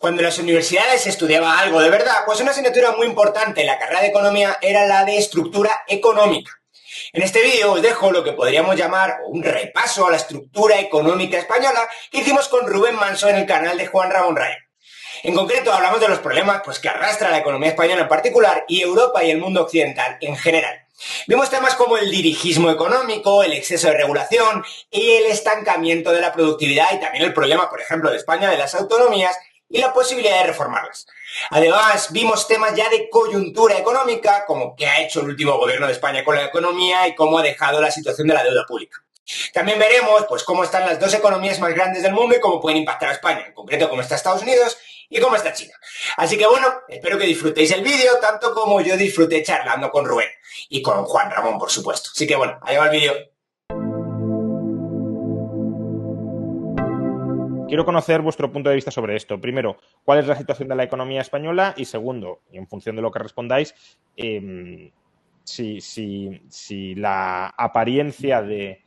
Cuando en las universidades se estudiaba algo de verdad, pues una asignatura muy importante en la carrera de economía era la de estructura económica. En este vídeo os dejo lo que podríamos llamar un repaso a la estructura económica española que hicimos con Rubén Manso en el canal de Juan Ramón Rayo. En concreto hablamos de los problemas que arrastra la economía española en particular y Europa y el mundo occidental en general. Vimos temas como el dirigismo económico, el exceso de regulación y el estancamiento de la productividad y también el problema, por ejemplo, de España de las autonomías y la posibilidad de reformarlas. Además, vimos temas ya de coyuntura económica, como qué ha hecho el último gobierno de España con la economía y cómo ha dejado la situación de la deuda pública. También veremos cómo están las dos economías más grandes del mundo y cómo pueden impactar a España, en concreto cómo está Estados Unidos y cómo está China. Así que bueno, espero que disfrutéis el vídeo tanto como yo disfruté charlando con Rubén y con Juan Ramón, por supuesto. Así que bueno, allá va el vídeo. Quiero conocer vuestro punto de vista sobre esto. Primero, ¿cuál es la situación de la economía española? Y segundo, y en función de lo que respondáis, si la apariencia de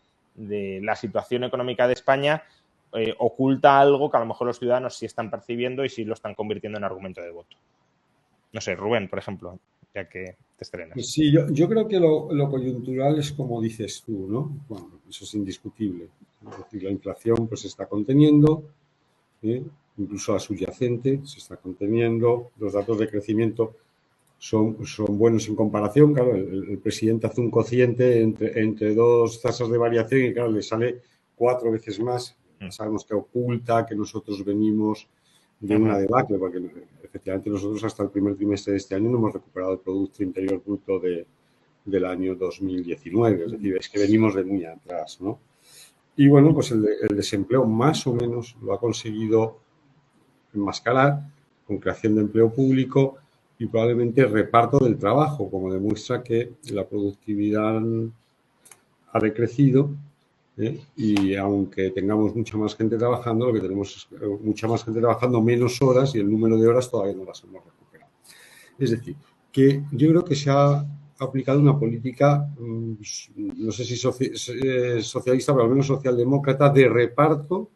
la situación económica de España oculta algo que a lo mejor los ciudadanos sí están percibiendo y sí lo están convirtiendo en argumento de voto. No sé, Rubén, por ejemplo, ya que te estrenas. Pues sí, yo creo que lo coyuntural es como dices tú, ¿no? Bueno, eso es indiscutible. Es decir, la inflación pues se está conteniendo, incluso la subyacente se está conteniendo, los datos de crecimiento son buenos en comparación. Claro, el presidente hace un cociente entre dos tasas de variación y claro, le sale 4 veces más. Sabemos que oculta que nosotros venimos de una debacle, porque efectivamente nosotros hasta el primer trimestre de este año no hemos recuperado el Producto Interior Bruto del año 2019, es decir, es que venimos de muy atrás, ¿no? Y bueno, pues el desempleo más o menos lo ha conseguido enmascarar con creación de empleo público y probablemente reparto del trabajo, como demuestra que la productividad ha decrecido. Y aunque tengamos mucha más gente trabajando, lo que tenemos es mucha más gente trabajando menos horas y el número de horas todavía no las hemos recuperado. Es decir, que yo creo que se ha aplicado una política, no sé si socialista, pero al menos socialdemócrata, de reparto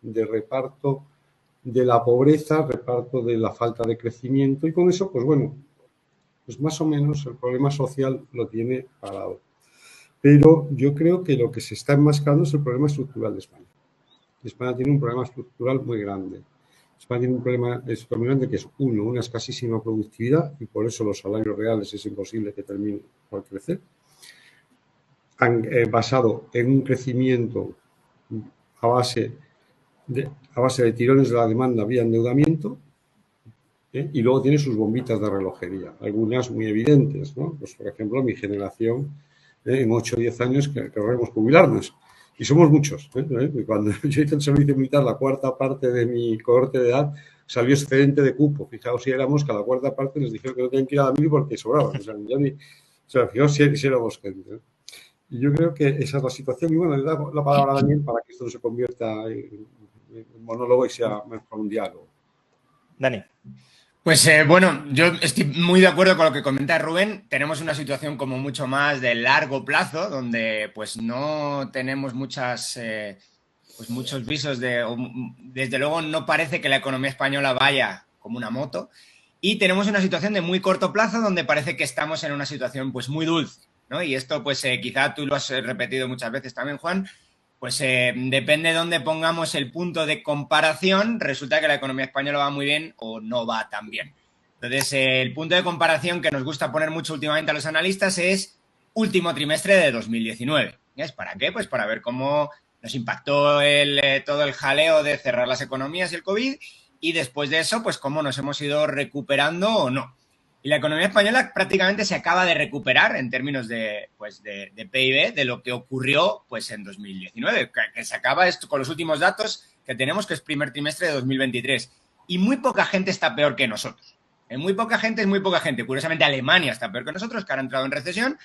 de la pobreza, reparto de la falta de crecimiento y con eso, pues bueno, pues más o menos el problema social lo tiene parado. Pero yo creo que lo que se está enmascarando es el problema estructural de España. España tiene un problema estructural muy grande. España tiene un problema estructural muy grande que es, una escasísima productividad y por eso los salarios reales es imposible que terminen por crecer. Basado en un crecimiento a base de tirones de la demanda vía endeudamiento, y luego tiene sus bombitas de relojería, algunas muy evidentes, ¿no? Pues, por ejemplo, mi generación, en 8 o 10 años querremos jubilarnos. Y somos muchos. Cuando yo hice el servicio militar, la cuarta parte de mi cohorte de edad salió excedente de cupo. Fijaos si éramos que a la cuarta parte les dijeron que no tenían que ir a la mili porque sobraban. Fijaos si éramos gente. Y yo creo que esa es la situación. Y bueno, le doy la palabra a Daniel para que esto no se convierta en monólogo y sea mejor un diálogo. Dani. Pues bueno, yo estoy muy de acuerdo con lo que comenta Rubén. Tenemos una situación como mucho más de largo plazo, donde pues no tenemos muchos visos desde luego no parece que la economía española vaya como una moto. Y tenemos una situación de muy corto plazo, donde parece que estamos en una situación pues muy dulce, ¿no? Y esto pues quizá tú lo has repetido muchas veces también, Juan. Pues depende de dónde pongamos el punto de comparación, resulta que la economía española va muy bien o no va tan bien. Entonces, el punto de comparación que nos gusta poner mucho últimamente a los analistas es último trimestre de 2019. ¿Es para qué? Pues para ver cómo nos impactó todo el jaleo de cerrar las economías y el COVID y después de eso, pues cómo nos hemos ido recuperando o no. Y la economía española prácticamente se acaba de recuperar en términos de PIB de lo que ocurrió pues en 2019, que se acaba esto con los últimos datos que tenemos, que es primer trimestre de 2023. Y muy poca gente está peor que nosotros. Muy poca gente es muy poca gente. Curiosamente, Alemania está peor que nosotros, que ahora ha entrado en recesión,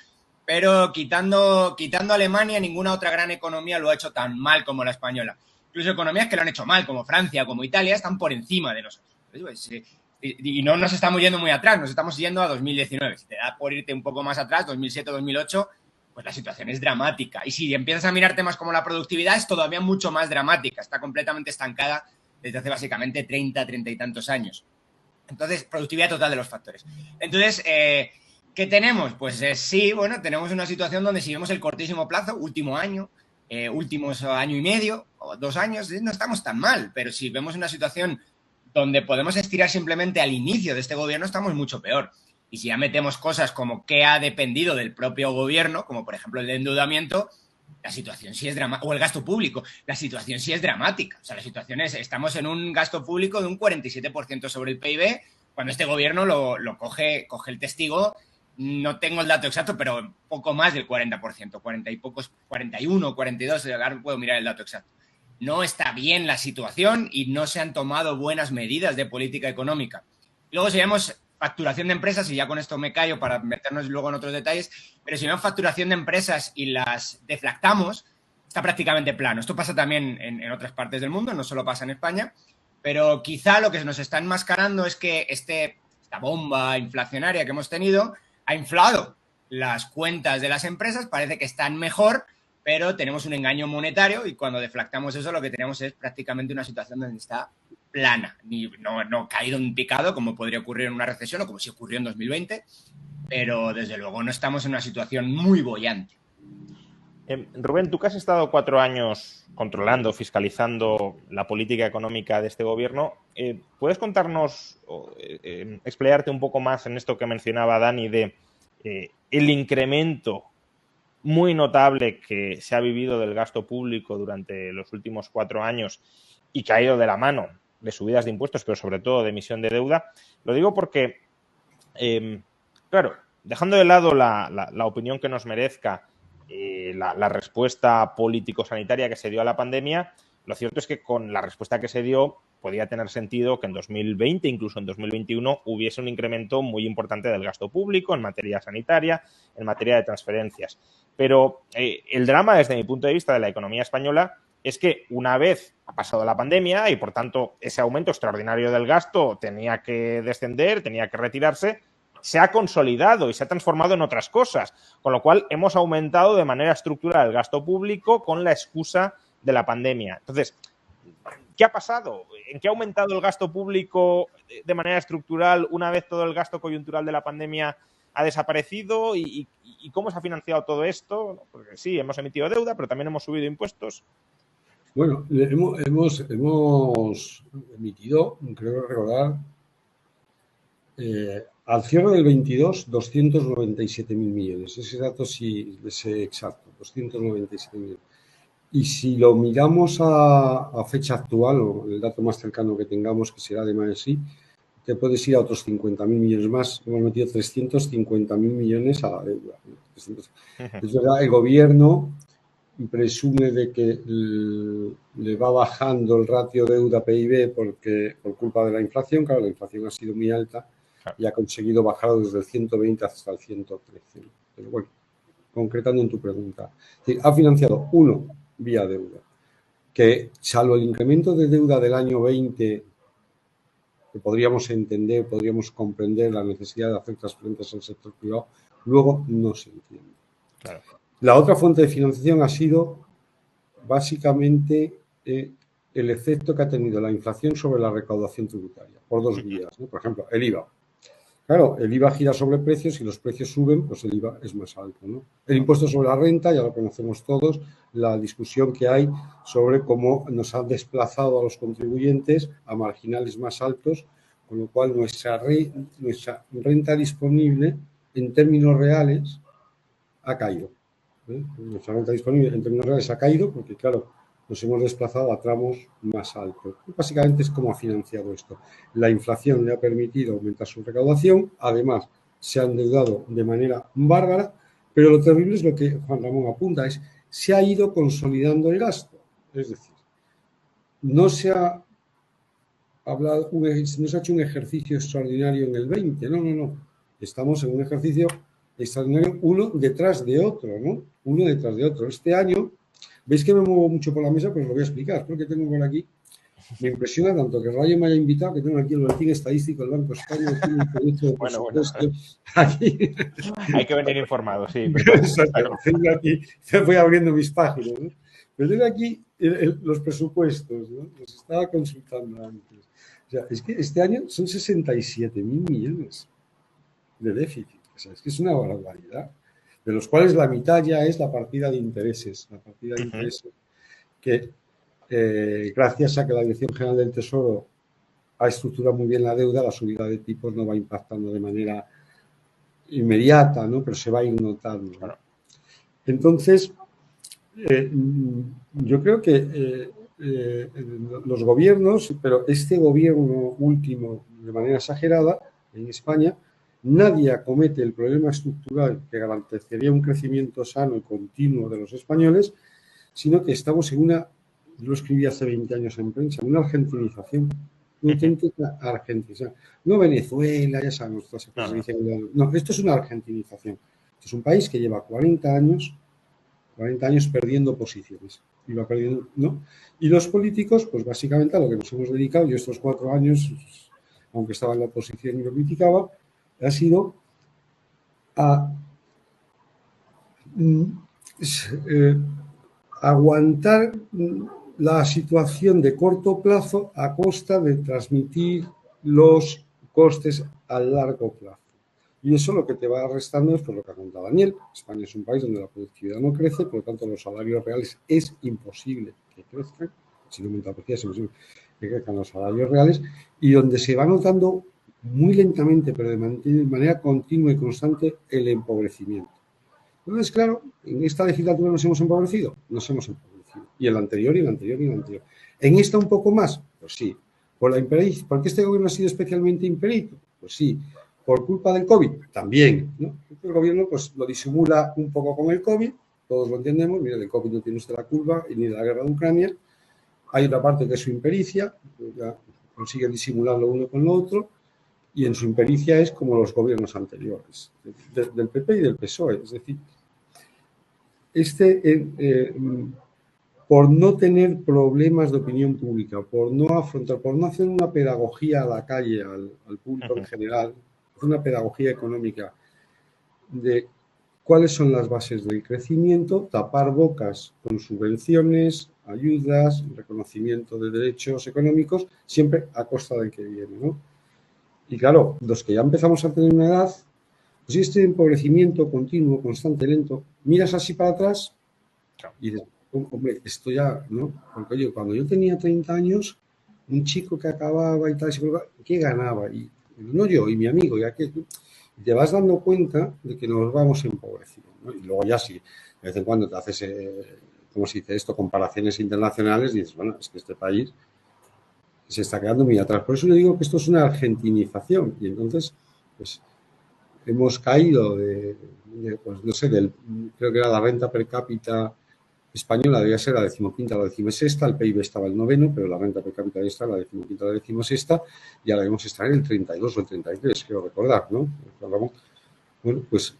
pero quitando Alemania, ninguna otra gran economía lo ha hecho tan mal como la española. Incluso economías que lo han hecho mal, como Francia, como Italia, están por encima de nosotros. Y no nos estamos yendo muy atrás, nos estamos yendo a 2019. Si te da por irte un poco más atrás, 2007, 2008, pues la situación es dramática. Y si empiezas a mirar temas como la productividad, es todavía mucho más dramática. Está completamente estancada desde hace básicamente 30 y tantos años. Entonces, productividad total de los factores. Entonces, ¿qué tenemos? Pues sí, bueno, tenemos una situación donde si vemos el cortísimo plazo, último año, últimos año y medio o 2 años, no estamos tan mal, pero si vemos una situación donde podemos estirar simplemente al inicio de este gobierno, estamos mucho peor. Y si ya metemos cosas como que ha dependido del propio gobierno, como por ejemplo el de endeudamiento, la situación sí es dramática, o el gasto público, la situación sí es dramática. O sea, la situación es, estamos en un gasto público de un 47% sobre el PIB, cuando este gobierno lo coge el testigo, no tengo el dato exacto, pero poco más del 40%, 40 y pocos, 41, 42, ahora puedo mirar el dato exacto. No está bien la situación y no se han tomado buenas medidas de política económica. Luego, si vemos facturación de empresas, y ya con esto me callo para meternos luego en otros detalles, pero si vemos facturación de empresas y las deflactamos, está prácticamente plano. Esto pasa también en otras partes del mundo, no solo pasa en España, pero quizá lo que nos está enmascarando es que esta bomba inflacionaria que hemos tenido ha inflado las cuentas de las empresas, parece que están mejor, pero tenemos un engaño monetario y cuando deflactamos eso lo que tenemos es prácticamente una situación donde está plana, no caído en picado como podría ocurrir en una recesión o como si ocurrió en 2020, pero desde luego no estamos en una situación muy boyante. Rubén, tú que has estado 4 años controlando, fiscalizando la política económica de este gobierno, ¿puedes contarnos, explayarte un poco más en esto que mencionaba Dani de el incremento muy notable que se ha vivido del gasto público durante los últimos 4 años y que ha ido de la mano de subidas de impuestos, pero sobre todo de emisión de deuda? Lo digo porque, claro, dejando de lado la opinión que nos merezca la respuesta político-sanitaria que se dio a la pandemia, lo cierto es que con la respuesta que se dio podía tener sentido que en 2020, incluso en 2021, hubiese un incremento muy importante del gasto público en materia sanitaria, en materia de transferencias. Pero el drama, desde mi punto de vista, de la economía española es que una vez ha pasado la pandemia y, por tanto, ese aumento extraordinario del gasto tenía que descender, tenía que retirarse, se ha consolidado y se ha transformado en otras cosas, con lo cual hemos aumentado de manera estructural el gasto público con la excusa de la pandemia. Entonces, ¿qué ha pasado? ¿En qué ha aumentado el gasto público de manera estructural una vez todo el gasto coyuntural de la pandemia ha desaparecido? ¿Y cómo se ha financiado todo esto? Porque sí, hemos emitido deuda, pero también hemos subido impuestos. Bueno, hemos emitido, creo recordar, al cierre del 22, 297.000 millones. Ese dato sí es exacto, 297 millones. Y si lo miramos a fecha actual, o el dato más cercano que tengamos, que será de Maesí, te puedes ir a otros 50.000 millones más. Hemos metido 350.000 millones a la deuda. Es verdad, el gobierno presume de que le va bajando el ratio deuda-PIB por culpa de la inflación. Claro, la inflación ha sido muy alta y ha conseguido bajar desde el 120 hasta el 113. Pero bueno, concretando en tu pregunta, ha financiado vía deuda, que salvo el incremento de deuda del año 20, que podríamos entender, podríamos comprender la necesidad de hacer transferencias al sector privado, luego no se entiende. Claro. La otra fuente de financiación ha sido básicamente el efecto que ha tenido la inflación sobre la recaudación tributaria, por 2 vías, ¿no? Por ejemplo, el IVA. Claro, el IVA gira sobre precios y los precios suben, pues el IVA es más alto, ¿no? El impuesto sobre la renta, ya lo conocemos todos, la discusión que hay sobre cómo nos han desplazado a los contribuyentes a marginales más altos, con lo cual nuestra renta disponible en términos reales ha caído. Nuestra renta disponible en términos reales ha caído porque, claro, nos hemos desplazado a tramos más altos. Básicamente es cómo ha financiado esto. La inflación le ha permitido aumentar su recaudación, además se ha endeudado de manera bárbara, pero lo terrible es lo que Juan Ramón apunta, se ha ido consolidando el gasto. Es decir, no se ha hecho un ejercicio extraordinario en el 20, no. Estamos en un ejercicio extraordinario uno detrás de otro, ¿no? Uno detrás de otro. Este año, veis que me muevo mucho por la mesa, pues lo voy a explicar, porque tengo por aquí, me impresiona tanto que Rayo me haya invitado, que tengo aquí el boletín estadístico del Banco de España, tiene un proyecto de presupuesto. Aquí. Hay que venir informado, sí. Exacto, tengo aquí, voy abriendo mis páginas, ¿no? Pero tengo aquí los presupuestos, ¿no? Los estaba consultando antes. O sea, es que este año son 67.000 millones de déficit. O sea, es que es una barbaridad. De los cuales la mitad ya es la partida de intereses. La partida de intereses que, gracias a que la Dirección General del Tesoro ha estructurado muy bien la deuda, la subida de tipos no va impactando de manera inmediata, ¿no? Pero se va a ir notando, ¿no? Claro. Entonces, yo creo que los gobiernos, pero este gobierno último de manera exagerada en España, nadie acomete el problema estructural que garantizaría un crecimiento sano y continuo de los españoles, sino que estamos en una, yo lo escribí hace 20 años en prensa, una argentinización, una auténtica argentinización. No Venezuela, ya sabemos, todas esas cosas que dicen. No, esto es una argentinización. Esto es un país que lleva 40 años perdiendo posiciones. Y va perdiendo, ¿no? Y los políticos, pues básicamente a lo que nos hemos dedicado, yo estos 4 años, aunque estaba en la oposición y lo criticaba, ha sido a aguantar la situación de corto plazo a costa de transmitir los costes a largo plazo. Y eso lo que te va restando es por lo que ha contado Daniel. España es un país donde la productividad no crece, por lo tanto los salarios reales es imposible que crezcan. Si no aumenta la productividad, es imposible que crezcan los salarios reales, y donde se va notando muy lentamente, pero de manera continua y constante, el empobrecimiento. Entonces, claro, en esta legislatura nos hemos empobrecido. Y en la anterior, y en la anterior, y en la anterior. ¿En esta un poco más? Pues sí. ¿Por la impericia? ¿Por qué este gobierno ha sido especialmente imperito? Pues sí. ¿Por culpa del COVID? También, ¿no? El gobierno pues lo disimula un poco con el COVID, todos lo entendemos. Mira, del COVID no tiene usted la culpa, y ni de la guerra de Ucrania. Hay otra parte que es su impericia, ya consiguen disimularlo uno con lo otro, y en su impericia es como los gobiernos anteriores, del PP y del PSOE. Es decir, por no tener problemas de opinión pública, por no afrontar, por no hacer una pedagogía a la calle, al público en general, una pedagogía económica de cuáles son las bases del crecimiento, tapar bocas con subvenciones, ayudas, reconocimiento de derechos económicos, siempre a costa del que viene, ¿no? Y claro, los que ya empezamos a tener una edad, pues este empobrecimiento continuo, constante, lento, miras así para atrás y dices, hombre, esto ya, ¿no? Porque oye, cuando yo tenía 30 años, un chico que acababa y tal, ¿qué ganaba? Y no yo, y mi amigo, y aquel, te vas dando cuenta de que nos vamos empobreciendo, ¿no? Y luego ya sí, de vez en cuando te haces, ¿cómo se dice esto? Comparaciones internacionales y dices, bueno, es que este país se está quedando muy atrás. Por eso le digo que esto es una argentinización. Y entonces, pues, hemos caído pues, no sé, creo que era la renta per cápita española, debía ser la 15ª o la 16ª, el PIB estaba el 9º, pero la renta per cápita debía estar la 15ª o la 16ª, y ahora debemos estar en el 32 o el 33, quiero recordar, ¿no? Bueno, pues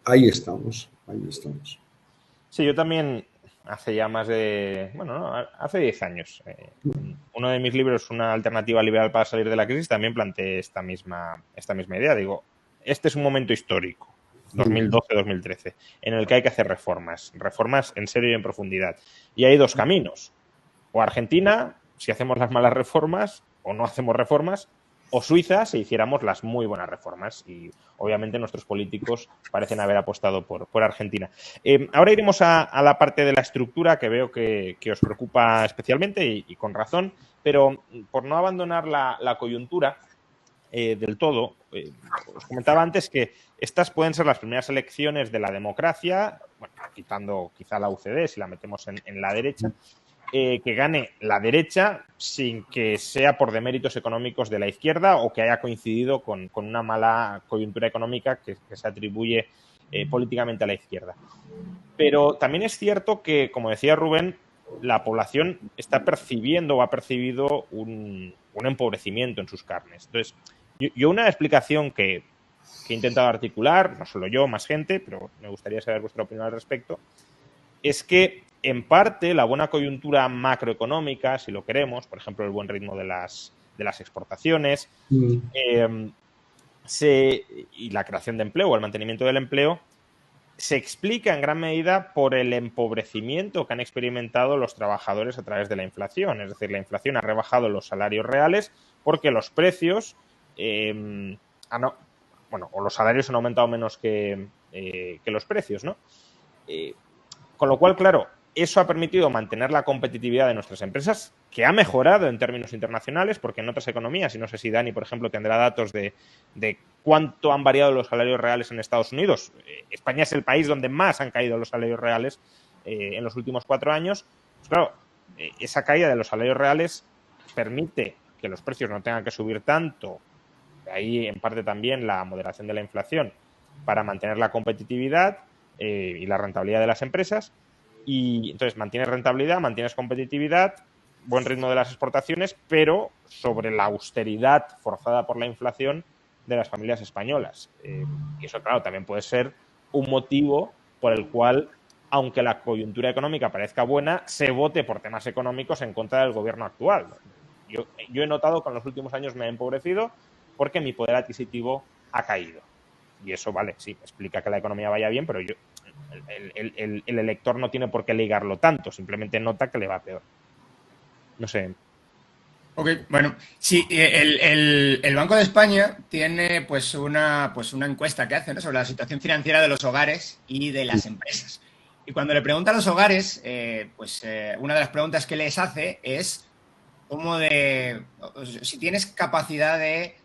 ahí estamos. Sí, yo también hace ya más de, bueno, no, hace 10 años, en uno de mis libros, Una alternativa liberal para salir de la crisis, también planteé esta misma idea. Digo, este es un momento histórico, 2012-2013, en el que hay que hacer reformas en serio y en profundidad. Y hay dos caminos. O Argentina, si hacemos las malas reformas, o no hacemos reformas, o Suiza, si hiciéramos las muy buenas reformas. Y obviamente nuestros políticos parecen haber apostado por Argentina. Ahora iremos a la parte de la estructura, que veo que os preocupa especialmente y con razón, pero por no abandonar la coyuntura del todo, os comentaba antes que estas pueden ser las primeras elecciones de la democracia, bueno, quitando quizá la UCD, si la metemos en la derecha, que gane la derecha sin que sea por deméritos económicos de la izquierda o que haya coincidido con una mala coyuntura económica que se atribuye políticamente a la izquierda. Pero también es cierto que, como decía Rubén, la población está percibiendo o ha percibido un empobrecimiento en sus carnes. Entonces, yo una explicación que he intentado articular, no solo yo, más gente, pero me gustaría saber vuestra opinión al respecto, es que en parte la buena coyuntura macroeconómica, si lo queremos, por ejemplo el buen ritmo de las exportaciones y la creación de empleo o el mantenimiento del empleo, se explica en gran medida por el empobrecimiento que han experimentado los trabajadores a través de la inflación. Es decir, la inflación ha rebajado los salarios reales porque los precios, o los salarios han aumentado menos que los precios, ¿no? Con lo cual, claro, eso ha permitido mantener la competitividad de nuestras empresas, que ha mejorado en términos internacionales, porque en otras economías, y no sé si Dani, por ejemplo, tendrá datos de cuánto han variado los salarios reales en Estados Unidos. España es el país donde más han caído los salarios reales en los últimos 4 años. Pues claro, esa caída de los salarios reales permite que los precios no tengan que subir tanto, de ahí en parte también la moderación de la inflación, para mantener la competitividad y la rentabilidad de las empresas. Y entonces mantienes rentabilidad, mantienes competitividad, buen ritmo de las exportaciones, pero sobre la austeridad forzada por la inflación de las familias españolas. Y eso, claro, también puede ser un motivo por el cual, aunque la coyuntura económica parezca buena, se vote por temas económicos en contra del gobierno actual. Yo he notado que en los últimos años me he empobrecido porque mi poder adquisitivo ha caído. Y eso, vale, sí, explica que la economía vaya bien, pero el elector no tiene por qué ligarlo tanto, simplemente nota que le va peor. No sé. Ok, bueno, sí, el Banco de España tiene pues una encuesta que hace, ¿no?, sobre la situación financiera de los hogares y de las empresas. Y cuando le pregunta a los hogares, una de las preguntas que les hace es si tienes capacidad de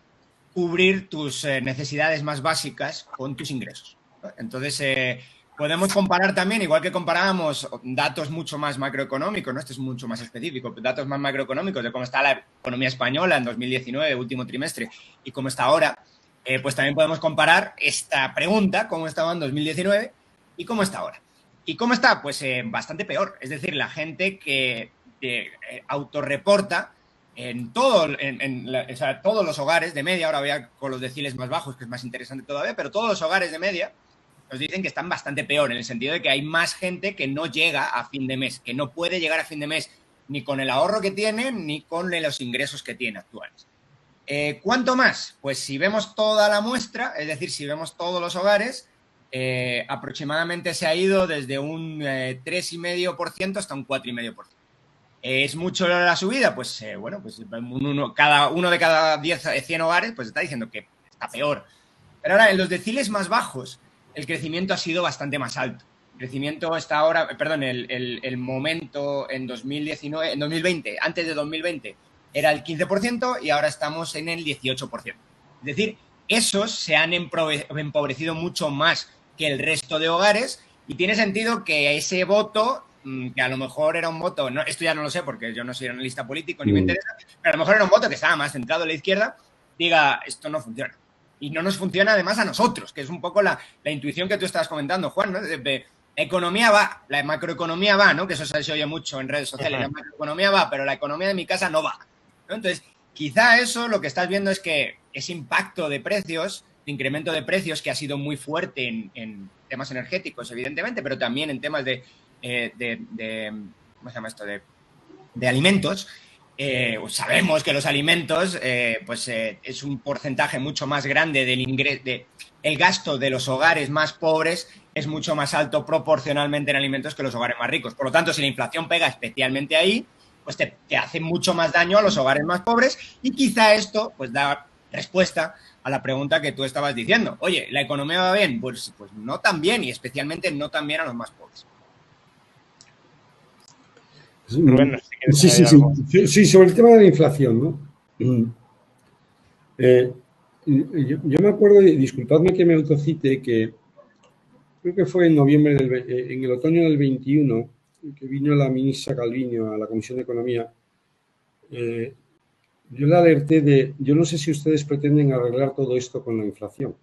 cubrir tus necesidades más básicas con tus ingresos, ¿no? Entonces, podemos comparar también, igual que comparábamos datos mucho más macroeconómicos, ¿no? Este es mucho más específico, datos más macroeconómicos de cómo está la economía española en 2019, último trimestre, y cómo está ahora, pues también podemos comparar esta pregunta, cómo estaba en 2019 y cómo está ahora. ¿Y cómo está? Pues bastante peor. Es decir, la gente que autorreporta todos los hogares de media, ahora voy con los deciles más bajos, que es más interesante todavía, pero todos los hogares de media nos dicen que están bastante peor, en el sentido de que hay más gente que no llega a fin de mes, que no puede llegar a fin de mes ni con el ahorro que tiene, ni con los ingresos que tiene actuales. ¿Cuánto más? Pues si vemos toda la muestra, es decir, si vemos todos los hogares, aproximadamente se ha ido desde un 3,5% hasta un 4,5%. ¿Es mucho la subida? Pues cada uno de cada 100 hogares pues está diciendo que está peor. Pero ahora, en los deciles más bajos, el crecimiento ha sido bastante más alto. El crecimiento está ahora, el momento en 2020, antes de 2020, era el 15% y ahora estamos en el 18%. Es decir, esos se han empobrecido mucho más que el resto de hogares, y tiene sentido que ese voto, que a lo mejor era un voto, esto ya no lo sé porque yo no soy analista político ni me interesa, pero a lo mejor era un voto que estaba más centrado en la izquierda, diga, esto no funciona. Y no nos funciona además a nosotros, que es un poco la intuición que tú estabas comentando, Juan, ¿no? La economía va, la macroeconomía va, ¿no? Que eso se oye mucho en redes sociales. La macroeconomía va, pero la economía de mi casa no va, ¿no? Entonces, quizá eso lo que estás viendo es que ese impacto de precios, de incremento de precios, que ha sido muy fuerte en temas energéticos, evidentemente, pero también en temas de ¿cómo se llama esto? De alimentos. Sabemos que los alimentos es un porcentaje mucho más grande el gasto de los hogares más pobres es mucho más alto proporcionalmente en alimentos que los hogares más ricos. Por lo tanto, si la inflación pega especialmente ahí, pues te hace mucho más daño a los hogares más pobres, y quizá esto pues da respuesta a la pregunta que tú estabas diciendo. Oye, ¿la economía va bien? Pues no tan bien, y especialmente no tan bien a los más pobres. Rubén, sí, sobre el tema de la inflación, ¿no? Yo me acuerdo, y disculpadme que me autocite, que creo que fue en noviembre, en el otoño del 21, que vino la ministra Calviño a la Comisión de Economía. Yo le alerté yo no sé si ustedes pretenden arreglar todo esto con la inflación.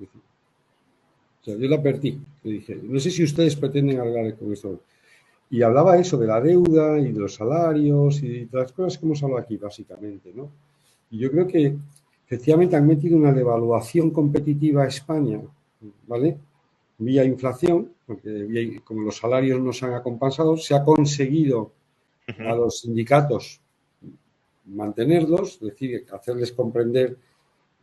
O sea, yo le advertí, le dije, no sé si ustedes pretenden arreglar con esto. Y hablaba eso de la deuda y de los salarios y de las cosas que hemos hablado aquí, básicamente, ¿no? Y yo creo que efectivamente han metido una devaluación competitiva a España, ¿vale? Vía inflación, porque como los salarios no se han acompasado, se ha conseguido a los sindicatos mantenerlos, es decir, hacerles comprender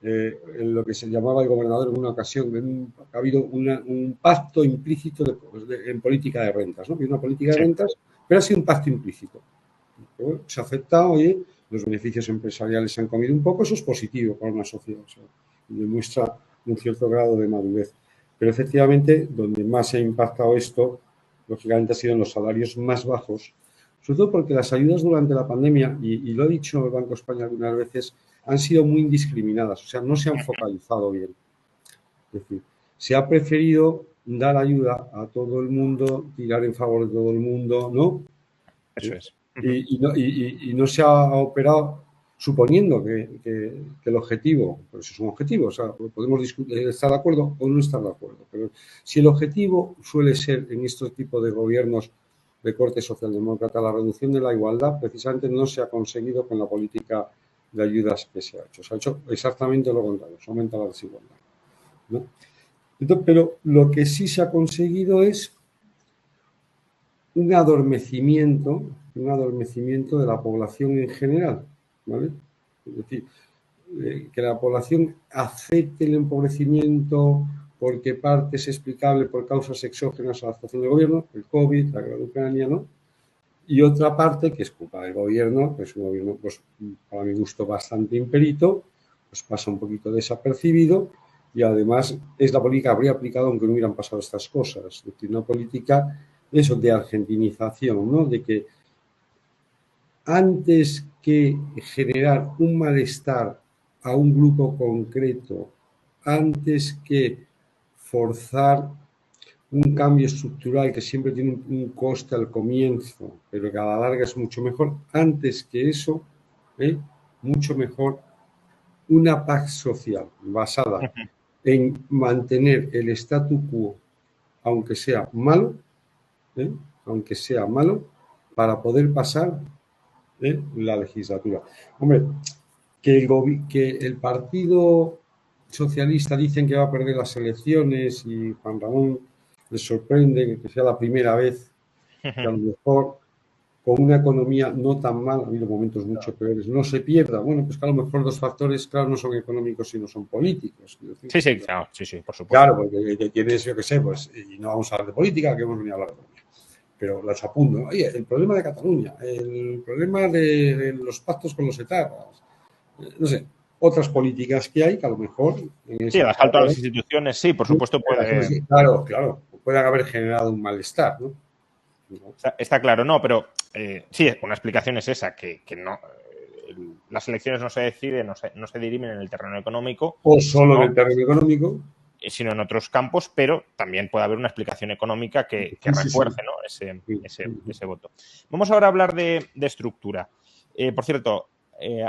lo que se llamaba el gobernador en una ocasión, ha habido un pacto implícito en política de rentas, ¿no? Hay una política de rentas, pero ha sido un pacto implícito. Pero bueno, se ha aceptado, oye, los beneficios empresariales se han comido un poco, eso es positivo para una sociedad, o sea, demuestra un cierto grado de madurez. Pero efectivamente, donde más se ha impactado esto, lógicamente ha sido en los salarios más bajos, sobre todo porque las ayudas durante la pandemia, y lo ha dicho el Banco de España algunas veces, han sido muy indiscriminadas, o sea, no se han focalizado bien. Es decir, se ha preferido dar ayuda a todo el mundo, tirar en favor de todo el mundo, ¿no? Eso es. Y no se ha operado suponiendo que el objetivo, pues es un objetivo, o sea, podemos estar de acuerdo o no estar de acuerdo, pero si el objetivo suele ser en este tipo de gobiernos de corte socialdemócrata la reducción de la igualdad, precisamente no se ha conseguido con la política de ayudas que se ha hecho. Se ha hecho exactamente lo contrario, se aumenta la desigualdad, ¿no? Entonces, pero lo que sí se ha conseguido es un adormecimiento de la población en general, ¿vale? Es decir, que la población acepte el empobrecimiento porque parte es explicable por causas exógenas a la actuación del gobierno, el COVID, la guerra de Ucrania, ¿no? Y otra parte que es culpa del gobierno, que es un gobierno, pues, para mi gusto, bastante imperito, pues pasa un poquito desapercibido y además es la política que habría aplicado aunque no hubieran pasado estas cosas. Es decir, una política eso de argentinización, ¿no? De que antes que generar un malestar a un grupo concreto, antes que forzar un cambio estructural que siempre tiene un coste al comienzo, pero que a la larga es mucho mejor, antes que eso, mucho mejor una paz social basada en mantener el statu quo, aunque sea malo, para poder pasar la legislatura. Hombre, que el Partido Socialista dicen que va a perder las elecciones y Juan Ramón les sorprende que sea la primera vez que a lo mejor con una economía no tan mal, ha habido momentos mucho peores, no se pierda. Bueno, pues que a lo mejor los factores, claro, no son económicos, sino son políticos. Sí, claro, sí, por supuesto. Claro, porque tienes, yo qué sé, pues, y no vamos a hablar de política, que hemos venido a hablar de economía. Pero las apunto, ¿no? Oye, el problema de Cataluña, el problema de los pactos con los etarras, no sé, otras políticas que hay que a lo mejor... Sí, el asalto a las instituciones, sí, por supuesto puede... Claro, pueden haber generado un malestar, ¿no? Está claro, no, pero sí, una explicación es esa, que no... las elecciones no se deciden, no se dirimen en el terreno económico. O solo en el terreno económico. Sino en otros campos, pero también puede haber una explicación económica que refuerce, ¿no? ese voto. Vamos ahora a hablar de estructura. Por cierto,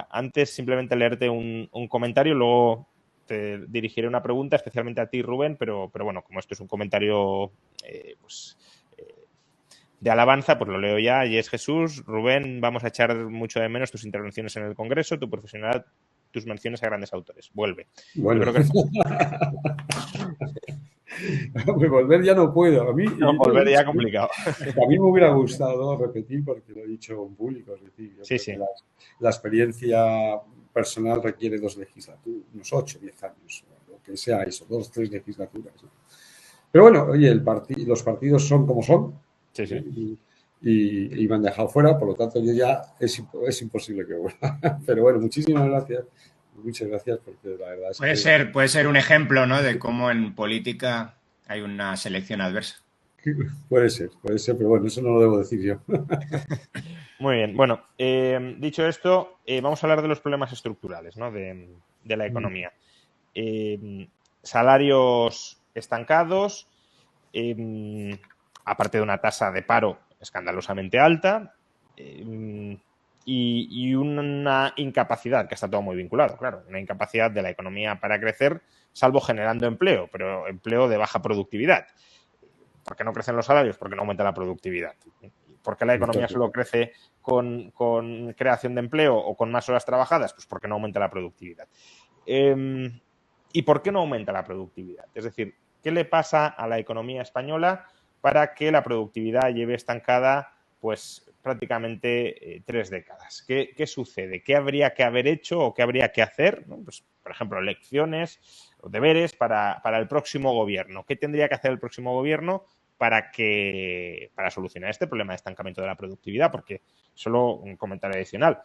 antes simplemente leerte un comentario, luego te dirigiré una pregunta, especialmente a ti, Rubén, pero bueno, como esto es un comentario de alabanza, pues lo leo ya, y es: Jesús, Rubén, vamos a echar mucho de menos tus intervenciones en el Congreso, tu profesionalidad, tus menciones a grandes autores. Vuelve. Bueno. Yo creo que... volver ya no puedo. A mí, volver ya complicado. A mí me hubiera gustado repetir, porque lo he dicho en público, es decir, la experiencia personal requiere 2 legislaturas, unos 8, 10 años, lo que sea eso, 2, 3 legislaturas. Pero bueno, oye, los partidos son como son. Y me han dejado fuera, por lo tanto yo ya es imposible que vuelva. Pero bueno, muchísimas gracias. Muchas gracias, porque la verdad es puede ser un ejemplo, ¿no?, de cómo en política hay una selección adversa. Puede ser, pero bueno, eso no lo debo decir yo. Muy bien, bueno, dicho esto, vamos a hablar de los problemas estructurales, ¿no?, de la economía. Salarios estancados, aparte de una tasa de paro escandalosamente alta, y una incapacidad, que está todo muy vinculado, claro, una incapacidad de la economía para crecer, salvo generando empleo, pero empleo de baja productividad. ¿Por qué no crecen los salarios? Porque no aumenta la productividad. ¿Por qué la economía solo crece con creación de empleo o con más horas trabajadas? Pues porque no aumenta la productividad. ¿Y por qué no aumenta la productividad? Es decir, ¿qué le pasa a la economía española para que la productividad lleve estancada pues prácticamente 3 décadas. ¿Qué sucede? ¿Qué habría que haber hecho o qué habría que hacer? ¿No? Pues, por ejemplo, lecciones o deberes para el próximo gobierno. ¿Qué tendría que hacer el próximo gobierno para solucionar este problema de estancamiento de la productividad? Porque, solo un comentario adicional,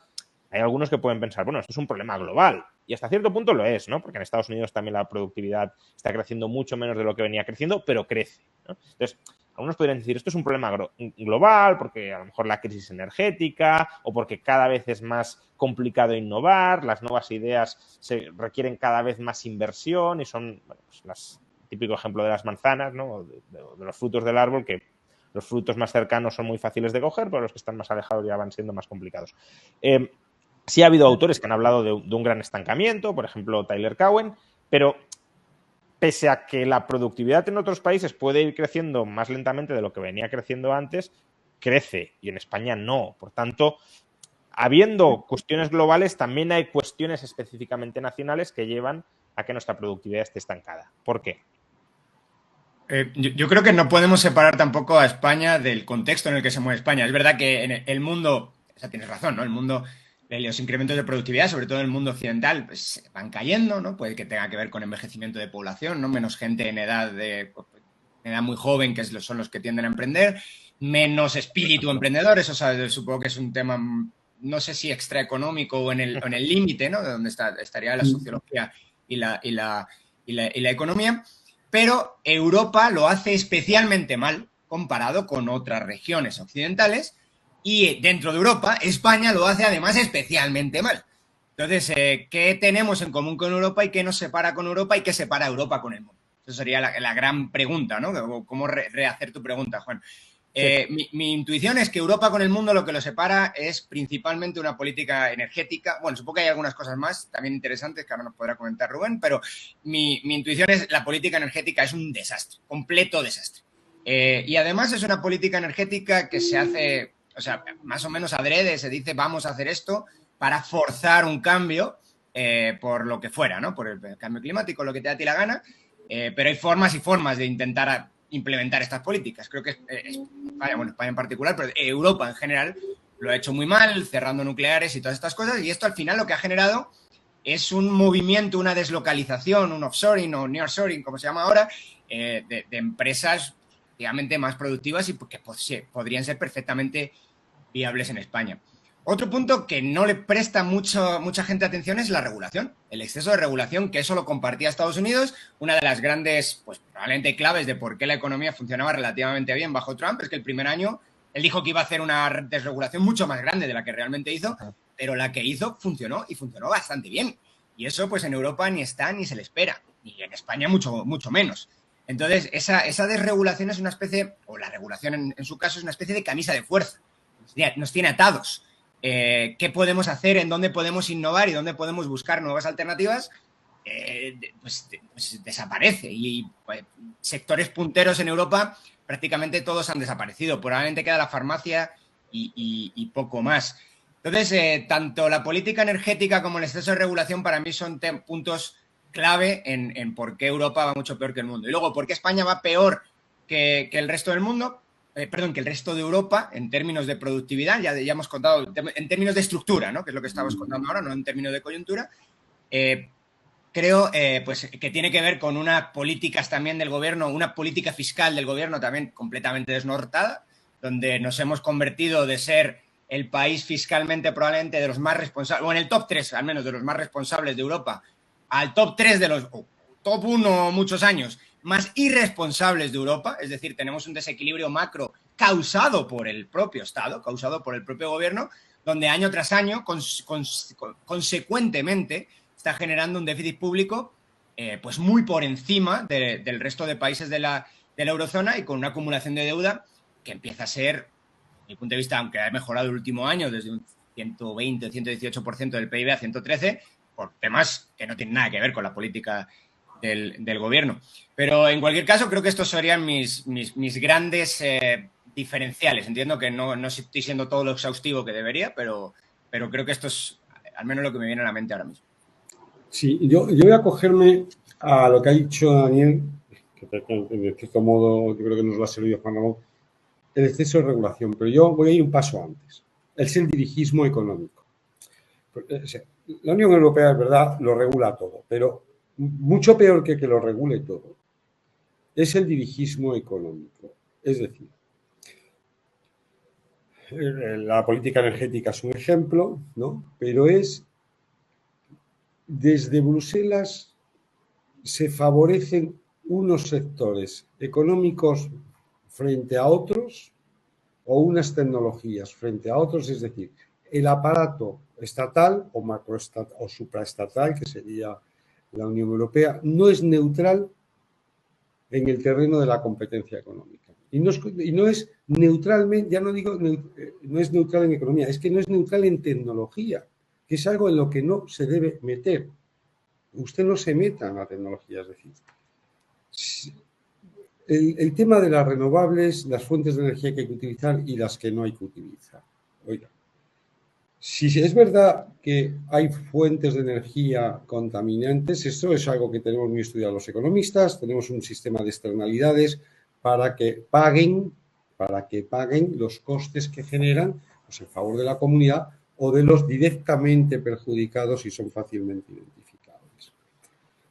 hay algunos que pueden pensar, bueno, esto es un problema global, y hasta cierto punto lo es, ¿no? Porque en Estados Unidos también la productividad está creciendo mucho menos de lo que venía creciendo, pero crece, ¿no? Entonces, algunos podrían decir, esto es un problema global, porque a lo mejor la crisis energética, o porque cada vez es más complicado innovar, las nuevas ideas requieren cada vez más inversión, y son, bueno, pues típico ejemplo de las manzanas, ¿no? De los frutos del árbol, que los frutos más cercanos son muy fáciles de coger, pero los que están más alejados ya van siendo más complicados. Sí ha habido autores que han hablado de un gran estancamiento, por ejemplo, Tyler Cowen, pero pese a que la productividad en otros países puede ir creciendo más lentamente de lo que venía creciendo antes, crece, y en España no. Por tanto, habiendo cuestiones globales, también hay cuestiones específicamente nacionales que llevan a que nuestra productividad esté estancada. ¿Por qué? Yo creo que no podemos separar tampoco a España del contexto en el que se mueve España. Es verdad que en el mundo, o sea, tienes razón, ¿no? El mundo, los incrementos de productividad, sobre todo en el mundo occidental, pues van cayendo, ¿no? Puede que tenga que ver con envejecimiento de población, ¿no? Menos gente en edad muy joven, que son los que tienden a emprender, menos espíritu emprendedor, eso, ¿sabes? Supongo que es un tema, no sé si extraeconómico o en el límite, ¿no? De donde estaría la sociología y la economía. Pero Europa lo hace especialmente mal comparado con otras regiones occidentales, y dentro de Europa, España lo hace además especialmente mal. Entonces, ¿qué tenemos en común con Europa y qué nos separa con Europa y qué separa a Europa con el mundo? Esa sería la gran pregunta, ¿no? ¿Cómo rehacer tu pregunta, Juan? Mi intuición es que Europa con el mundo lo que lo separa es principalmente una política energética. Bueno, supongo que hay algunas cosas más también interesantes que ahora nos podrá comentar Rubén, pero mi intuición es la política energética es un desastre, completo desastre. Y además es una política energética que se hace, o sea, más o menos adrede, se dice vamos a hacer esto para forzar un cambio por lo que fuera, ¿no? Por el cambio climático, lo que te da a ti la gana, pero hay formas y formas de intentar implementar estas políticas. Creo que España en particular, pero Europa en general lo ha hecho muy mal, cerrando nucleares y todas estas cosas, y esto al final lo que ha generado es un movimiento, una deslocalización, un offshoring o nearshoring, como se llama ahora, de empresas digamos más productivas y que podrían ser perfectamente viables en España. Otro punto que no le presta mucha gente atención es la regulación, el exceso de regulación, que eso lo compartía Estados Unidos. Una de las grandes, pues probablemente claves de por qué la economía funcionaba relativamente bien bajo Trump es que el primer año él dijo que iba a hacer una desregulación mucho más grande de la que realmente hizo, pero la que hizo funcionó y funcionó bastante bien. Y eso pues en Europa ni está ni se le espera, y en España mucho menos. Entonces esa desregulación es una especie, o la regulación en su caso es una especie de camisa de fuerza, nos tiene atados. ¿Qué podemos hacer? ¿En dónde podemos innovar? ¿Y dónde podemos buscar nuevas alternativas? Pues desaparece. Y pues, sectores punteros en Europa prácticamente todos han desaparecido. Probablemente queda la farmacia y poco más. Entonces, tanto la política energética como el exceso de regulación para mí son puntos clave en por qué Europa va mucho peor que el mundo. Y luego, ¿por qué España va peor que el resto del mundo? Que el resto de Europa, en términos de productividad, ya hemos contado, en términos de estructura, ¿no? Que es lo que estamos contando ahora, no en términos de coyuntura, creo pues, que tiene que ver con unas políticas también del gobierno, una política fiscal del gobierno también completamente desnortada, donde nos hemos convertido de ser el país fiscalmente probablemente de los más responsables, o en el top 3 al menos de los más responsables de Europa, al top 3 de los, top 1 muchos años, más irresponsables de Europa, es decir, tenemos un desequilibrio macro causado por el propio Estado, causado por el propio gobierno, donde año tras año, consecuentemente, está generando un déficit público pues muy por encima del resto de países de la eurozona, y con una acumulación de deuda que empieza a ser, desde mi punto de vista, aunque ha mejorado el último año desde un 120 o 118% del PIB a 113%, por temas que no tienen nada que ver con la política del gobierno. Pero en cualquier caso creo que estos serían mis grandes diferenciales. Entiendo que no estoy siendo todo lo exhaustivo que debería, pero creo que esto es al menos lo que me viene a la mente ahora mismo. Sí, yo voy a acogerme a lo que ha dicho Daniel, que de cierto modo yo creo que nos lo ha servido Juan Ramón, el exceso de regulación, pero yo voy a ir un paso antes. Es el dirigismo económico. O sea, la Unión Europea, es verdad, lo regula todo, pero mucho peor que lo regule todo es el dirigismo económico. Es decir, la política energética es un ejemplo, ¿no? Pero es desde Bruselas se favorecen unos sectores económicos frente a otros o unas tecnologías frente a otros, es decir, el aparato estatal o macroestatal o supraestatal, que sería la Unión Europea, no es neutral en el terreno de la competencia económica. Y no es neutralmente, ya no digo, no es neutral en economía, es que no es neutral en tecnología, que es algo en lo que no se debe meter. Usted no se meta en la tecnología, es decir, el tema de las renovables, las fuentes de energía que hay que utilizar y las que no hay que utilizar. Oiga, si es verdad que hay fuentes de energía contaminantes, esto es algo que tenemos muy estudiado los economistas, tenemos un sistema de externalidades para que paguen los costes que generan pues, en favor de la comunidad o de los directamente perjudicados y son fácilmente identificables.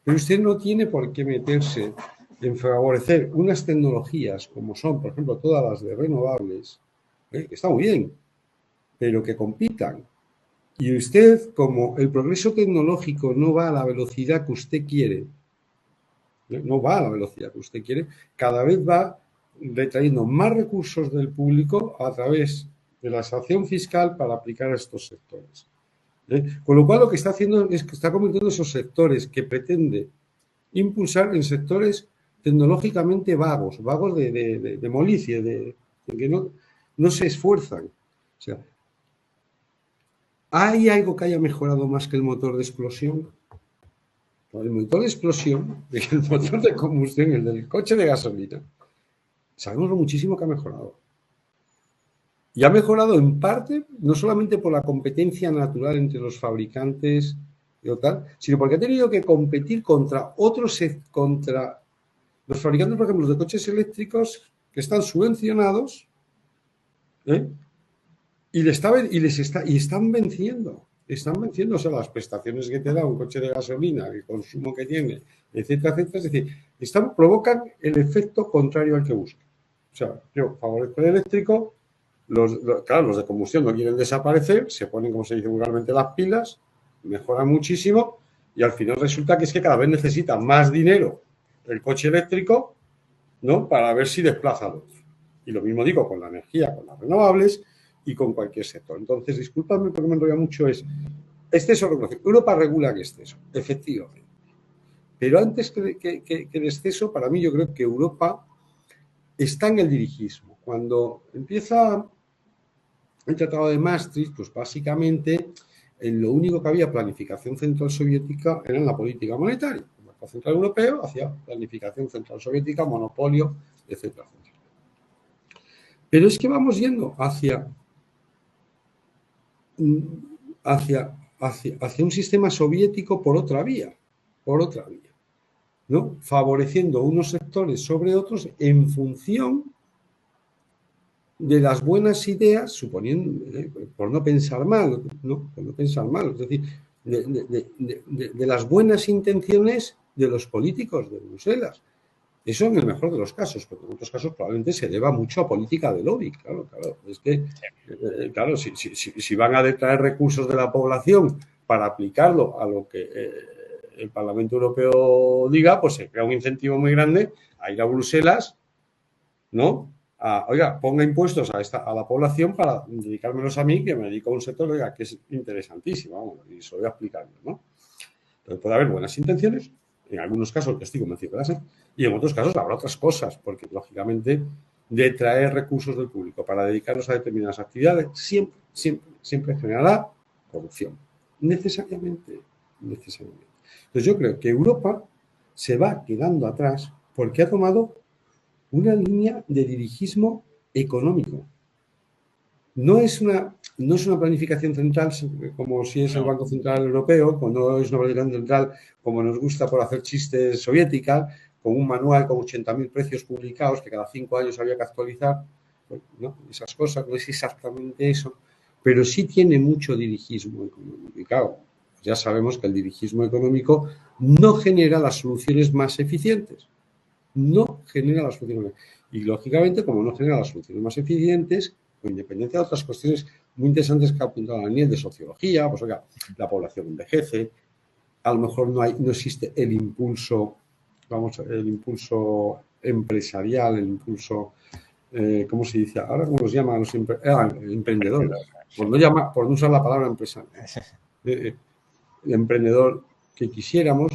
Pero usted no tiene por qué meterse en favorecer unas tecnologías como son, por ejemplo, todas las de renovables, que está muy bien, pero que compitan. Y usted, como el progreso tecnológico no va a la velocidad que usted quiere, no va a la velocidad que usted quiere, cada vez va retrayendo más recursos del público a través de la sanción fiscal para aplicar a estos sectores. Con lo cual lo que está haciendo es que está convirtiendo esos sectores que pretende impulsar en sectores tecnológicamente vagos de molicie, de que no se esfuerzan. O sea, ¿hay algo que haya mejorado más que el motor de explosión? El motor de explosión, el motor de combustión, el del coche de gasolina, sabemos lo muchísimo que ha mejorado. Y ha mejorado en parte, no solamente por la competencia natural entre los fabricantes y tal, sino porque ha tenido que competir contra otros, contra los fabricantes, por ejemplo, de coches eléctricos que están subvencionados, y están venciendo. Están venciendo, o sea, las prestaciones que te da un coche de gasolina, el consumo que tiene, etcétera, etcétera. Es decir, provocan el efecto contrario al que buscan. O sea, yo favorezco el eléctrico, claro, los de combustión no quieren desaparecer, se ponen, como se dice vulgarmente, las pilas, mejoran muchísimo y al final resulta que es que cada vez necesita más dinero el coche eléctrico, ¿no? Para ver si desplaza a otro. Y lo mismo digo con la energía, con las renovables y con cualquier sector. Entonces, discúlpame porque me enrolla mucho, es exceso de regulación. Europa regula el exceso, efectivamente. Pero antes que el exceso, para mí yo creo que Europa está en el dirigismo. Cuando empieza el Tratado de Maastricht, pues básicamente lo único que había planificación central soviética era en la política monetaria. El Banco Central Europeo hacía planificación central soviética, monopolio, etcétera, etcétera. Pero es que vamos yendo hacia un sistema soviético por otra vía, ¿no? Favoreciendo unos sectores sobre otros en función de las buenas ideas, suponiendo, por no pensar mal, ¿no? Por no pensar mal, es decir, de las buenas intenciones de los políticos de Bruselas. Eso en el mejor de los casos, porque en otros casos probablemente se deba mucho a política de lobby. Claro. Es que, claro, si van a detraer recursos de la población para aplicarlo a lo que el Parlamento Europeo diga, pues se crea un incentivo muy grande a ir a Bruselas, ¿no? Oiga, ponga impuestos a la población para dedicármelos a mí, que me dedico a un sector, oiga, que es interesantísimo, vamos, y se lo voy a explicar, ¿no? Entonces puede haber buenas intenciones. En algunos casos estoy convencido que las hay, y en otros casos habrá otras cosas, porque lógicamente detraer recursos del público para dedicarlos a determinadas actividades siempre generará corrupción. Necesariamente. Entonces yo creo que Europa se va quedando atrás porque ha tomado una línea de dirigismo económico. No es una planificación central como si es el Banco Central Europeo, no es una planificación central como nos gusta por hacer chistes soviética, con un manual con 80.000 precios publicados que cada 5 años había que actualizar. ¿no? Esas cosas, no es exactamente eso, pero sí tiene mucho dirigismo económico. Y claro, ya sabemos que el dirigismo económico no genera las soluciones más eficientes. No genera las soluciones. Y lógicamente, como no genera las soluciones más eficientes, con independencia de otras cuestiones muy interesantes que ha apuntado Daniel de sociología, pues oiga, la población envejece, a lo mejor no existe el impulso, el impulso empresarial, el impulso, ¿cómo se dice? Ahora, ¿cómo los llaman los emprendedores? Por no usar la palabra empresario. El emprendedor que quisiéramos,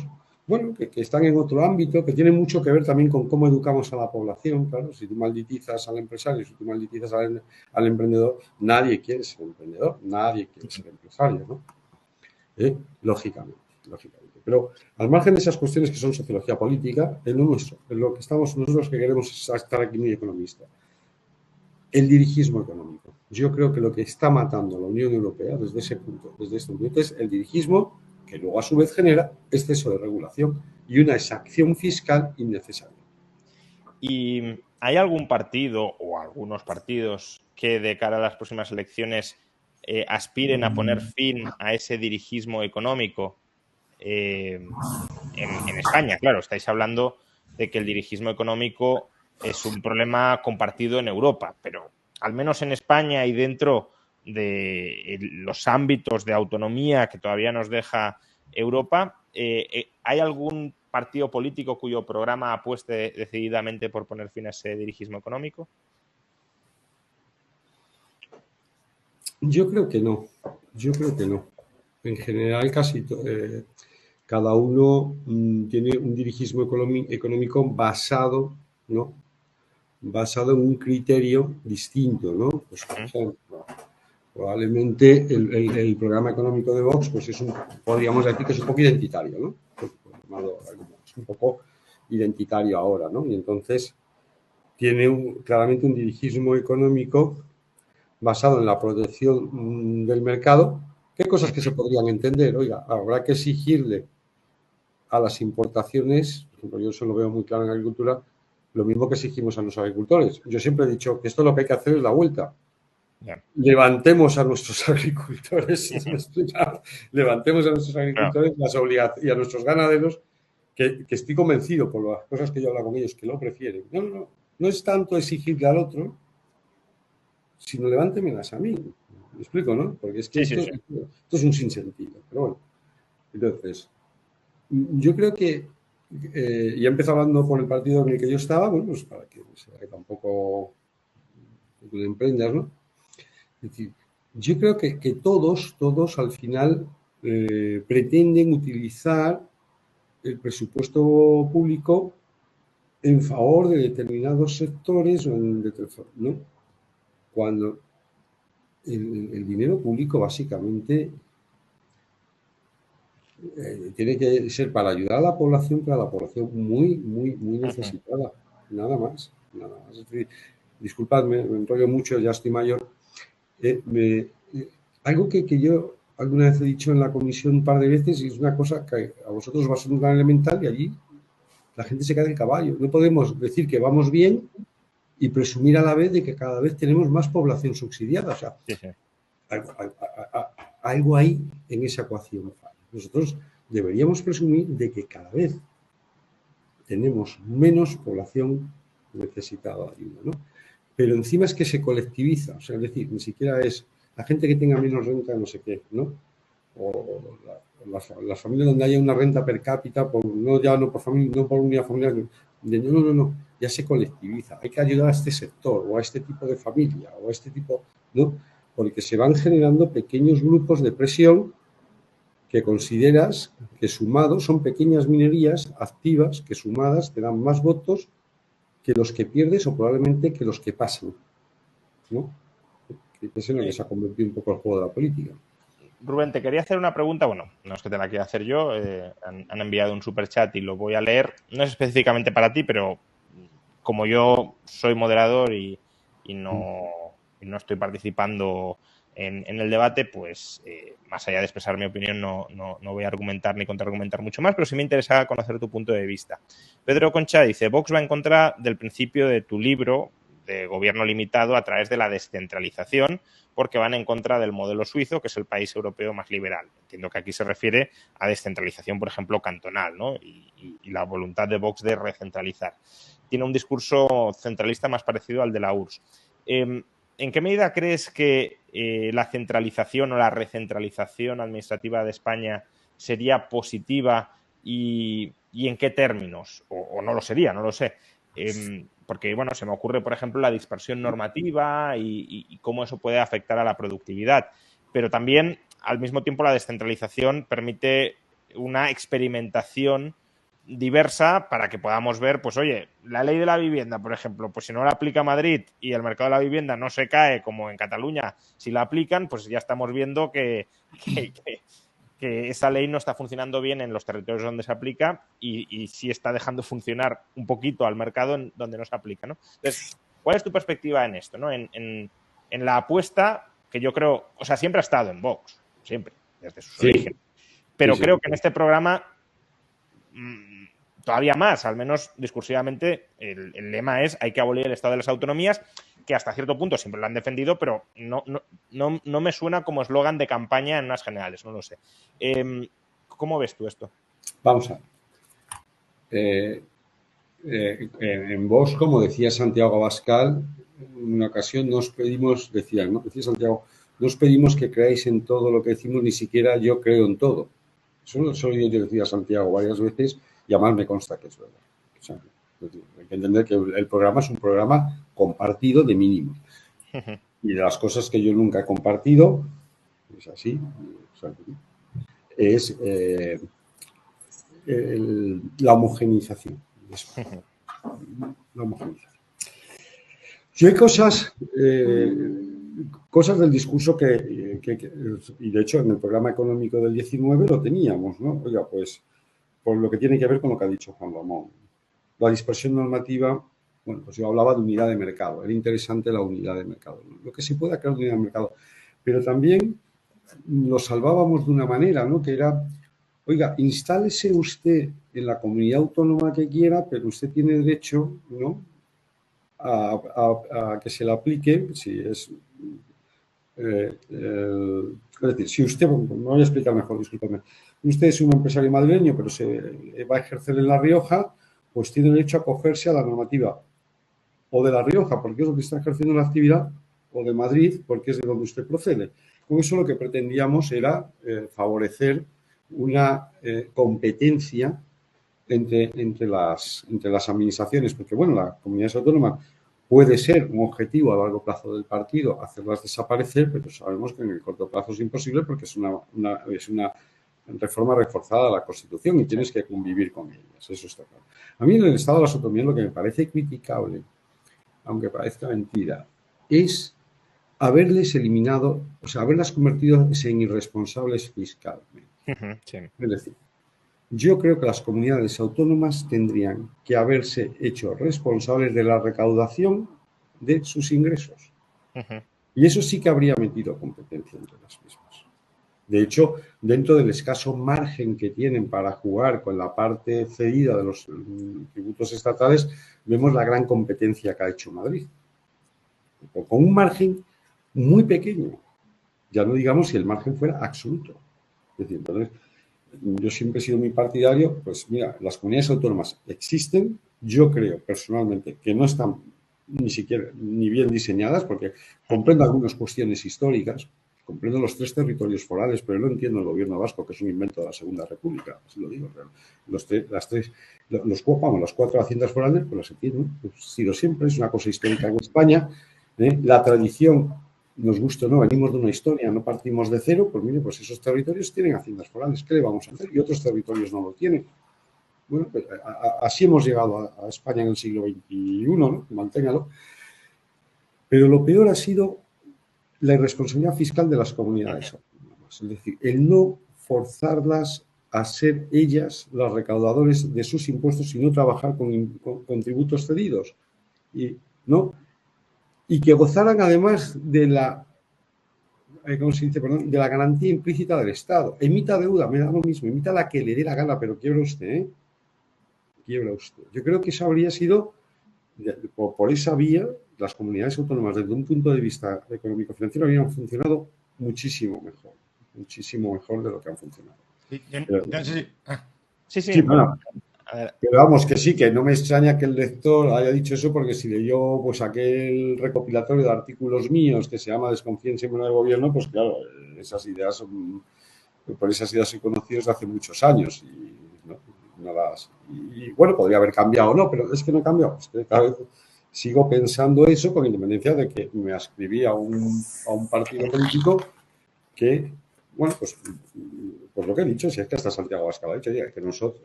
bueno, que están en otro ámbito, que tiene mucho que ver también con cómo educamos a la población, claro, si tú malditizas al empresario, si tú malditizas al emprendedor, nadie quiere ser emprendedor, nadie quiere ser empresario, ¿no? Lógicamente. Pero al margen de esas cuestiones que son sociología política, en lo nuestro, en lo que estamos nosotros que queremos estar aquí muy economistas, el dirigismo económico. Yo creo que lo que está matando a la Unión Europea desde ese punto, desde este momento, es el dirigismo que luego a su vez genera exceso de regulación y una exacción fiscal innecesaria. ¿Y hay algún partido o algunos partidos que de cara a las próximas elecciones aspiren a poner fin a ese dirigismo económico? En España, claro, estáis hablando de que el dirigismo económico es un problema compartido en Europa, pero al menos en España y dentro de los ámbitos de autonomía que todavía nos deja Europa, ¿hay algún partido político cuyo programa apueste decididamente por poner fin a ese dirigismo económico? Yo creo que no. En general, casi cada uno tiene un dirigismo económico basado, ¿no? Basado en un criterio distinto, ¿no? Pues, por ejemplo, probablemente el programa económico de Vox, pues podríamos decir que es un poco identitario, ¿no? Es un poco identitario ahora, ¿no? Y entonces tiene claramente un dirigismo económico basado en la protección del mercado. ¿Qué cosas que se podrían entender? Oiga, habrá que exigirle a las importaciones, por ejemplo, yo eso lo veo muy claro en agricultura, lo mismo que exigimos a los agricultores. Yo siempre he dicho que esto lo que hay que hacer es la vuelta. Yeah. Levantemos a nuestros agricultores, levantemos a nuestros agricultores y a nuestros ganaderos, que estoy convencido por las cosas que yo hablo con ellos, que lo prefieren. No es tanto exigirle al otro, sino levántemelas a mí. ¿Me explico, no? Porque es que esto es un sinsentido. Pero bueno, entonces, yo creo que ya empecé hablando por el partido en el que yo estaba, bueno, pues para que se vea tampoco emprendas, ¿no? Es decir, yo creo que todos al final pretenden utilizar el presupuesto público en favor de determinados sectores, ¿no? Cuando el dinero público básicamente tiene que ser para ayudar a la población, pero a la población muy necesitada, nada más. Es decir, disculpadme, me enrollo mucho, ya estoy mayor. Algo que yo alguna vez he dicho en la comisión un par de veces, y es una cosa que a vosotros va a ser un gran elemental, y allí la gente se cae del caballo. No podemos decir que vamos bien y presumir a la vez de que cada vez tenemos más población subsidiada. O sea, algo ahí en esa ecuación falla. Nosotros deberíamos presumir de que cada vez tenemos menos población necesitada de ayuda, ¿no? Pero encima es que se colectiviza, o sea, es decir, ni siquiera es la gente que tenga menos renta, no sé qué, ¿no? O las familias donde haya una renta per cápita, no por familia, no por unidad familiar, no, ya se colectiviza. Hay que ayudar a este sector, o a este tipo de familia, o a este tipo, ¿no? Porque se van generando pequeños grupos de presión que consideras que sumados son pequeñas minorías activas que sumadas te dan más votos que los que pierdes o probablemente que los que pasan, ¿no? Que es en lo que se ha convertido un poco el juego de la política. Rubén, te quería hacer una pregunta, bueno, no es que te la quiera hacer yo, han enviado un superchat y lo voy a leer, no es específicamente para ti, pero como yo soy moderador y no estoy participando en el debate, pues más allá de expresar mi opinión no voy a argumentar ni contraargumentar mucho más, pero sí me interesa conocer tu punto de vista. Pedro Concha dice, Vox va en contra del principio de tu libro, de gobierno limitado a través de la descentralización, porque van en contra del modelo suizo, que es el país europeo más liberal. Entiendo que aquí se refiere a descentralización, por ejemplo, cantonal, ¿no? Y la voluntad de Vox de recentralizar. Tiene un discurso centralista más parecido al de la URSS. ¿En qué medida crees que la centralización o la recentralización administrativa de España sería positiva y en qué términos? O no lo sería, no lo sé. Porque, bueno, se me ocurre, por ejemplo, la dispersión normativa y cómo eso puede afectar a la productividad. Pero también, al mismo tiempo, la descentralización permite una experimentación diversa para que podamos ver, pues oye, la ley de la vivienda, por ejemplo, pues si no la aplica Madrid y el mercado de la vivienda no se cae como en Cataluña, si la aplican, pues ya estamos viendo que esa ley no está funcionando bien en los territorios donde se aplica y sí está dejando funcionar un poquito al mercado en donde no se aplica, ¿no? Entonces, ¿cuál es tu perspectiva en esto, ¿no? En la apuesta que yo creo, o sea, siempre ha estado en Vox, siempre, desde sus orígenes, pero creo que en este programa todavía más, al menos discursivamente, el lema es hay que abolir el Estado de las autonomías, que hasta cierto punto siempre lo han defendido, pero no me suena como eslogan de campaña en unas generales, no lo sé. ¿Cómo ves tú esto? Vamos a ver. En Vox, como decía Santiago Abascal, en una ocasión nos pedimos, decía Santiago, no os pedimos que creáis en todo lo que decimos, ni siquiera yo creo en todo. Eso yo decía a Santiago varias veces y además me consta que es verdad. O sea, hay que entender que el programa es un programa compartido de mínimos. Y de las cosas que yo nunca he compartido, es así, o sea, es la homogeneización. La homogeneización. Yo hay cosas del discurso que, y de hecho en el programa económico del 19 lo teníamos, ¿no? Oiga, pues por lo que tiene que ver con lo que ha dicho Juan Ramón. La dispersión normativa, bueno, pues yo hablaba de unidad de mercado, era interesante la unidad de mercado, ¿no? Lo que se pueda crear de unidad de mercado, pero también lo salvábamos de una manera, ¿no? Que era, oiga, instálese usted en la comunidad autónoma que quiera, pero usted tiene derecho, ¿no?, a que se le aplique, si es... es decir, si usted, me voy a explicar mejor, discúlpame, usted es un empresario madrileño, pero se va a ejercer en La Rioja, pues tiene derecho a acogerse a la normativa o de La Rioja, porque es donde está ejerciendo la actividad, o de Madrid, porque es de donde usted procede. Con eso lo que pretendíamos era favorecer una competencia entre las administraciones, porque, bueno, la comunidad autónoma puede ser un objetivo a largo plazo del partido, hacerlas desaparecer, pero sabemos que en el corto plazo es imposible porque es una reforma reforzada a la Constitución y tienes que convivir con ellas, eso está claro. A mí en el Estado de las Autonomías lo que me parece criticable, aunque parezca mentira, es haberles eliminado, o sea, haberlas convertido en irresponsables fiscalmente. Sí. Es decir, yo creo que las comunidades autónomas tendrían que haberse hecho responsables de la recaudación de sus ingresos. Y eso sí que habría metido competencia entre las mismas. De hecho, dentro del escaso margen que tienen para jugar con la parte cedida de los tributos estatales, vemos la gran competencia que ha hecho Madrid. Con un margen muy pequeño. Ya no digamos si el margen fuera absoluto. Es decir, entonces, yo siempre he sido muy partidario, pues mira, las comunidades autónomas existen, yo creo personalmente que no están ni siquiera ni bien diseñadas, porque comprendo algunas cuestiones históricas, comprendo los 3 territorios forales, pero no entiendo el gobierno vasco, que es un invento de la Segunda República, así lo digo. Las 4 haciendas forales, pues las entiendo, pues, ha sido siempre, es una cosa histórica en España, la tradición, nos gusta o no, venimos de una historia, no partimos de cero, pues mire, pues esos territorios tienen haciendas forales, ¿qué le vamos a hacer? Y otros territorios no lo tienen. Bueno, pues así hemos llegado a España en el siglo XXI, ¿no? Manténgalo. Pero lo peor ha sido la irresponsabilidad fiscal de las comunidades autónomas, es decir, el no forzarlas a ser ellas las recaudadoras de sus impuestos y no trabajar con tributos cedidos, ¿no? Y que gozaran además de la, ¿cómo se dice? Perdón, de la garantía implícita del Estado. Emita deuda, me da lo mismo, emita la que le dé la gana, pero quiebra usted, Quiebra usted. Yo creo que eso habría sido, por esa vía, las comunidades autónomas desde un punto de vista económico-financiero habían funcionado muchísimo mejor de lo que han funcionado. Sí, bueno, pero vamos, que sí, que no me extraña que el lector haya dicho eso, porque si leyó pues aquel recopilatorio de artículos míos que se llama Desconfía en del gobierno, pues claro, esas ideas son, por esas ideas soy conocido desde hace muchos años y bueno, podría haber cambiado o no, pero es que no he cambiado, es que cada vez sigo pensando eso, con independencia de que me ascribí a un partido político que, bueno, pues lo que he dicho, si es que hasta Santiago Abascal ha dicho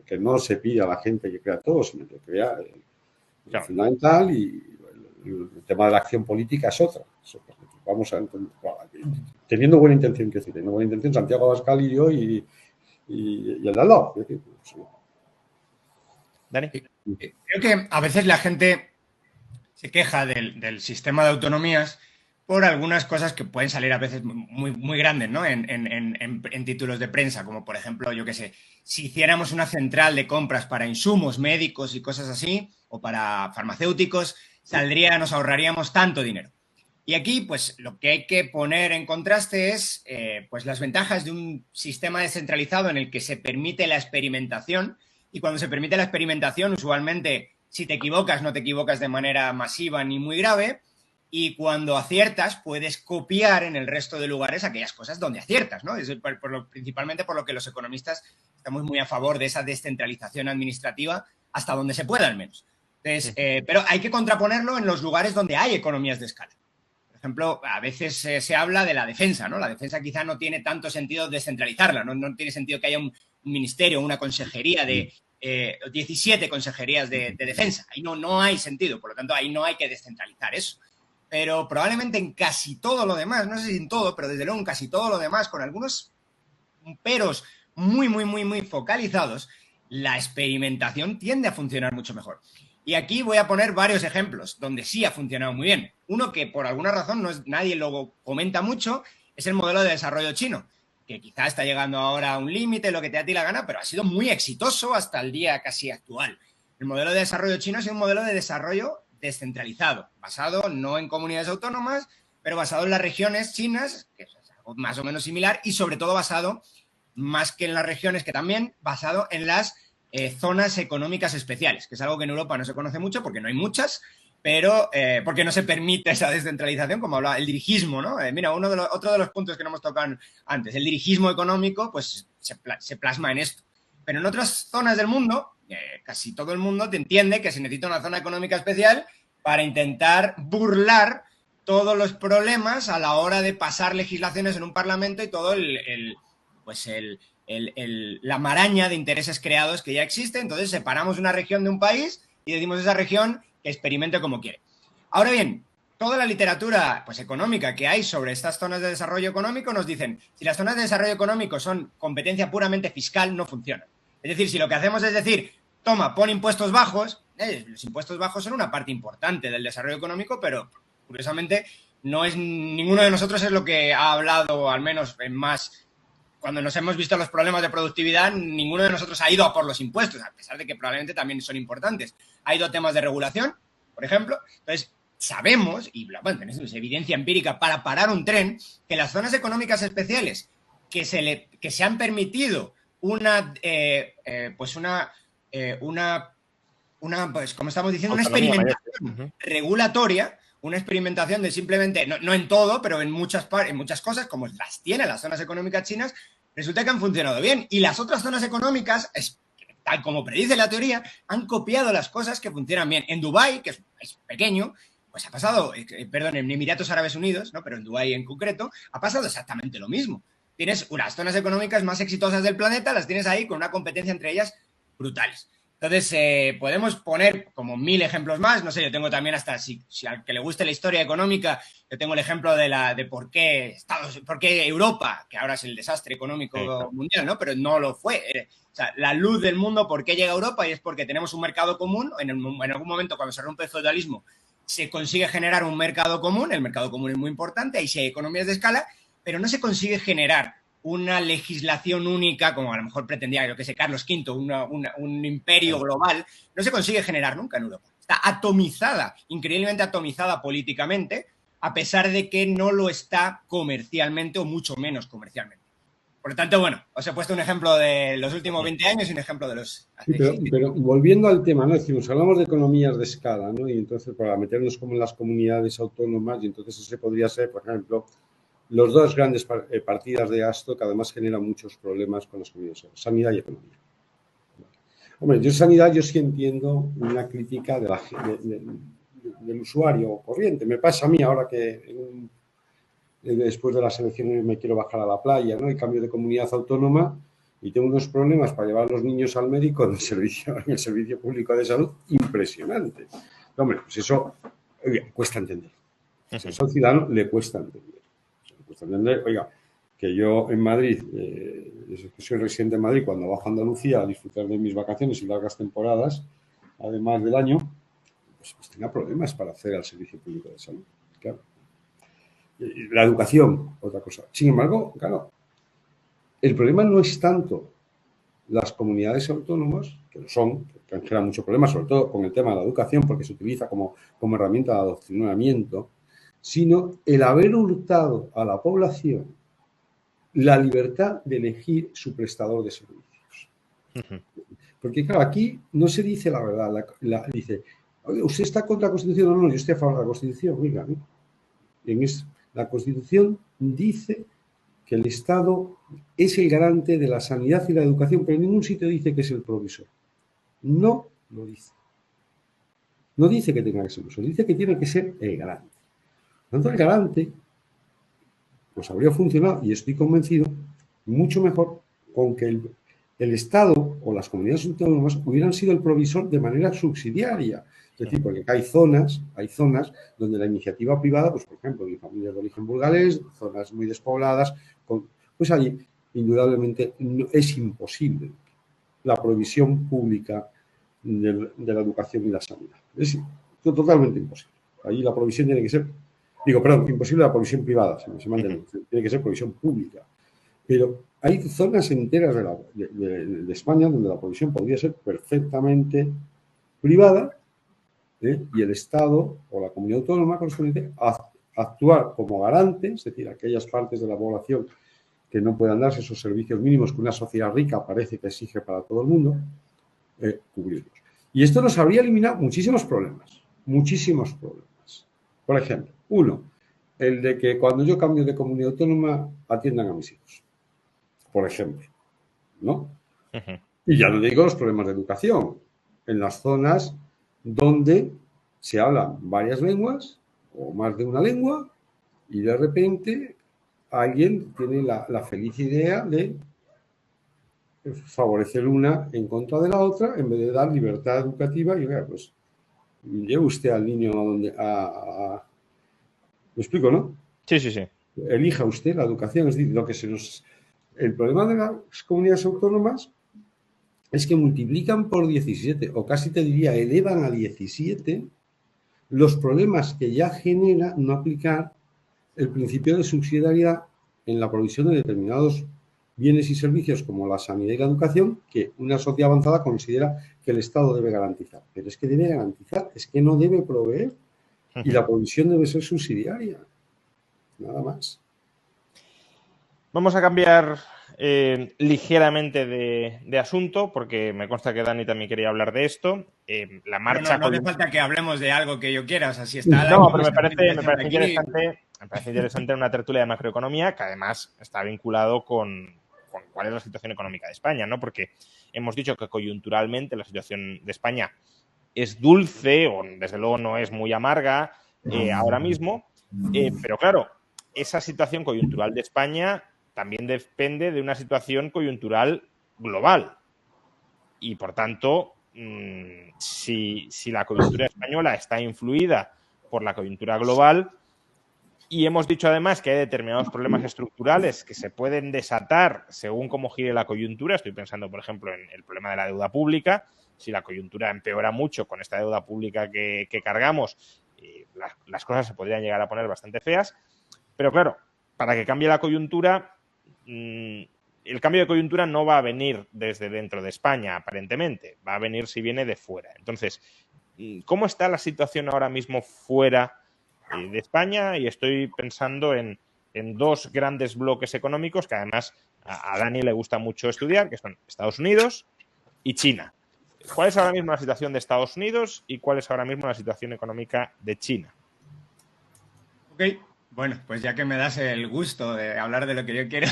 que no se pide a la gente que crea todo, sino que crea lo fundamental, y el tema de la acción política es otra. Vamos a teniendo buena intención, que decir, teniendo buena intención Santiago Abascal y yo y el de al lado. Dani. Creo que a veces la gente se queja del sistema de autonomías por algunas cosas que pueden salir a veces muy grandes, ¿no? En títulos de prensa, como por ejemplo, yo qué sé, si hiciéramos una central de compras para insumos médicos y cosas así, o para farmacéuticos, nos ahorraríamos tanto dinero. Y aquí, pues, lo que hay que poner en contraste es, pues, las ventajas de un sistema descentralizado en el que se permite la experimentación, y cuando se permite la experimentación, usualmente, si te equivocas, no te equivocas de manera masiva ni muy grave, y cuando aciertas puedes copiar en el resto de lugares aquellas cosas donde aciertas, ¿no? Es principalmente por lo que los economistas estamos muy a favor de esa descentralización administrativa hasta donde se pueda, al menos. Entonces, pero hay que contraponerlo en los lugares donde hay economías de escala. Por ejemplo, a veces se habla de la defensa, ¿no? La defensa quizá no tiene tanto sentido descentralizarla, no tiene sentido que haya un ministerio, una consejería de 17 consejerías de defensa. Ahí no hay sentido, por lo tanto, ahí no hay que descentralizar eso. Pero probablemente en casi todo lo demás, no sé si en todo, pero desde luego en casi todo lo demás, con algunos peros muy focalizados, la experimentación tiende a funcionar mucho mejor. Y aquí voy a poner varios ejemplos donde sí ha funcionado muy bien. Uno que por alguna razón nadie lo comenta mucho es el modelo de desarrollo chino, que quizá está llegando ahora a un límite, lo que te da a ti la gana, pero ha sido muy exitoso hasta el día casi actual. El modelo de desarrollo chino ha sido un modelo de desarrollo descentralizado, basado no en comunidades autónomas, pero basado en las regiones chinas, que es algo más o menos similar, y sobre todo basado, más que en las regiones, que también basado en las zonas económicas especiales, que es algo que en Europa no se conoce mucho porque no hay muchas, pero porque no se permite esa descentralización, como hablaba el dirigismo, ¿no? Mira, otro de los puntos que no hemos tocado antes, el dirigismo económico, pues se plasma en esto. Pero en otras zonas del mundo, casi todo el mundo te entiende que se necesita una zona económica especial para intentar burlar todos los problemas a la hora de pasar legislaciones en un parlamento y todo la maraña de intereses creados que ya existe. Entonces separamos una región de un país y decimos a esa región que experimente como quiere. Ahora bien, toda la literatura pues, económica que hay sobre estas zonas de desarrollo económico nos dicen, si las zonas de desarrollo económico son competencia puramente fiscal, no funcionan. Es decir, si lo que hacemos es decir, toma, pon impuestos bajos, los impuestos bajos son una parte importante del desarrollo económico, pero curiosamente ninguno de nosotros es lo que ha hablado, al menos en más, cuando nos hemos visto los problemas de productividad, ninguno de nosotros ha ido a por los impuestos, a pesar de que probablemente también son importantes. Ha ido a temas de regulación, por ejemplo. Entonces, sabemos, y bueno, tenemos evidencia empírica para parar un tren, que las zonas económicas especiales que se han permitido pues como estamos diciendo, una experimentación regulatoria, una experimentación de simplemente, no en todo, pero en muchas cosas, como las tienen las zonas económicas chinas, resulta que han funcionado bien. Y las otras zonas económicas, tal como predice la teoría, han copiado las cosas que funcionan bien. En Dubái, que es pequeño, pues ha pasado, en Emiratos Árabes Unidos, ¿no? Pero en Dubái en concreto, ha pasado exactamente lo mismo. Tienes unas zonas económicas más exitosas del planeta, las tienes ahí con una competencia entre ellas brutales. Entonces, podemos poner como 1000 ejemplos más. No sé, yo tengo también hasta, si al que le guste la historia económica, yo tengo el ejemplo de por qué Europa, que ahora es el desastre económico mundial, ¿no? Pero no lo fue. O sea, la luz del mundo, ¿por qué llega a Europa? Y es porque tenemos un mercado común. En algún momento, cuando se rompe el feudalismo, se consigue generar un mercado común. El mercado común es muy importante, ahí sí hay economías de escala, pero no se consigue generar una legislación única, como a lo mejor pretendía, yo que sé, Carlos V, un imperio global, no se consigue generar nunca en Europa. Está atomizada, increíblemente atomizada políticamente, a pesar de que no lo está comercialmente o mucho menos comercialmente. Por lo tanto, bueno, os he puesto un ejemplo de los últimos 20 años y un ejemplo de los... Sí, pero volviendo al tema, ¿no? Decimos, hablamos de economías de escala, ¿no? Y entonces, para meternos como en las comunidades autónomas, y entonces ese podría ser, por ejemplo, los dos grandes partidas de gasto que además generan muchos problemas con las comunidades, sanidad y economía. Hombre, yo sanidad, yo sí entiendo una crítica del usuario corriente. Me pasa a mí ahora que después de las elecciones me quiero bajar a la playa, ¿no? Y cambio de comunidad autónoma y tengo unos problemas para llevar a los niños al médico en el servicio público de salud impresionante. Hombre, pues eso cuesta entender. Eso al ciudadano le cuesta entender. Oiga, que yo en Madrid, soy residente en Madrid, cuando bajo a Andalucía a disfrutar de mis vacaciones y largas temporadas, además del año, pues tenga problemas para acceder al servicio público de salud. Claro. La educación, otra cosa. Sin embargo, claro, el problema no es tanto las comunidades autónomas, que lo son, que generan muchos problemas, sobre todo con el tema de la educación, porque se utiliza como herramienta de adoctrinamiento, sino el haber hurtado a la población la libertad de elegir su prestador de servicios. Porque, claro, aquí no se dice la verdad. Dice, oye, ¿usted está contra la Constitución? No, yo estoy a favor de la Constitución. Oiga, ¿no? La Constitución dice que el Estado es el garante de la sanidad y la educación, pero en ningún sitio dice que es el provisor. No lo dice. No dice que tenga que ser el provisor, dice que tiene que ser el garante. Por lo tanto, el garante pues habría funcionado, y estoy convencido, mucho mejor con que el Estado o las comunidades autónomas hubieran sido el provisor de manera subsidiaria. Es decir, porque hay zonas donde la iniciativa privada, pues por ejemplo, en familias de origen burgalés, zonas muy despobladas, pues allí indudablemente es imposible la provisión pública de la educación y la sanidad. Es totalmente imposible. Allí la provisión tiene que ser, imposible la provisión privada, tiene que ser provisión pública. Pero hay zonas enteras de España donde la provisión podría ser perfectamente privada, y el Estado o la comunidad autónoma correspondiente actuar como garante, es decir, aquellas partes de la población que no puedan darse esos servicios mínimos que una sociedad rica parece que exige para todo el mundo, cubrirlos. Y esto nos habría eliminado muchísimos problemas. Por ejemplo, uno, el de que cuando yo cambio de comunidad autónoma atiendan a mis hijos. Por ejemplo, ¿no? Y ya no digo los problemas de educación. En las zonas donde se hablan varias lenguas o más de una lengua y de repente alguien tiene la feliz idea de favorecer una en contra de la otra en vez de dar libertad educativa y vea, pues lleve usted al niño a donde ¿me explico, no? Sí, sí, sí. Elija usted la educación, es decir, el problema de las comunidades autónomas es que multiplican por 17, o casi te diría, elevan a 17 los problemas que ya genera no aplicar el principio de subsidiariedad en la provisión de determinados bienes y servicios como la sanidad y la educación, que una sociedad avanzada considera que el Estado debe garantizar. Pero es que debe garantizar, es que no debe proveer, y la provisión debe ser subsidiaria. Nada más. Vamos a cambiar ligeramente de asunto, porque me consta que Dani también quería hablar de esto. La marcha. No hace falta que hablemos de algo que yo quiera, o sea, si está. No, pero me parece interesante una tertulia de macroeconomía que además está vinculado con cuál es la situación económica de España, ¿no? Porque hemos dicho que coyunturalmente la situación de España es dulce, o desde luego no es muy amarga ahora mismo, pero claro, esa situación coyuntural de España también depende de una situación coyuntural global. Y, por tanto, si la coyuntura española está influida por la coyuntura global, y hemos dicho además que hay determinados problemas estructurales que se pueden desatar según cómo gire la coyuntura, estoy pensando, por ejemplo, en el problema de la deuda pública. Si la coyuntura empeora mucho con esta deuda pública que cargamos, las cosas se podrían llegar a poner bastante feas. Pero claro, para que cambie la coyuntura el cambio de coyuntura no va a venir desde dentro de España, aparentemente, va a venir si viene de fuera. Entonces, ¿cómo está la situación ahora mismo fuera de España? Y estoy pensando en dos grandes bloques económicos que además a Dani le gusta mucho estudiar, que son Estados Unidos y China. ¿Cuál es ahora mismo la situación de Estados Unidos y cuál es ahora mismo la situación económica de China? Ok, bueno, pues ya que me das el gusto de hablar de lo que yo quiero,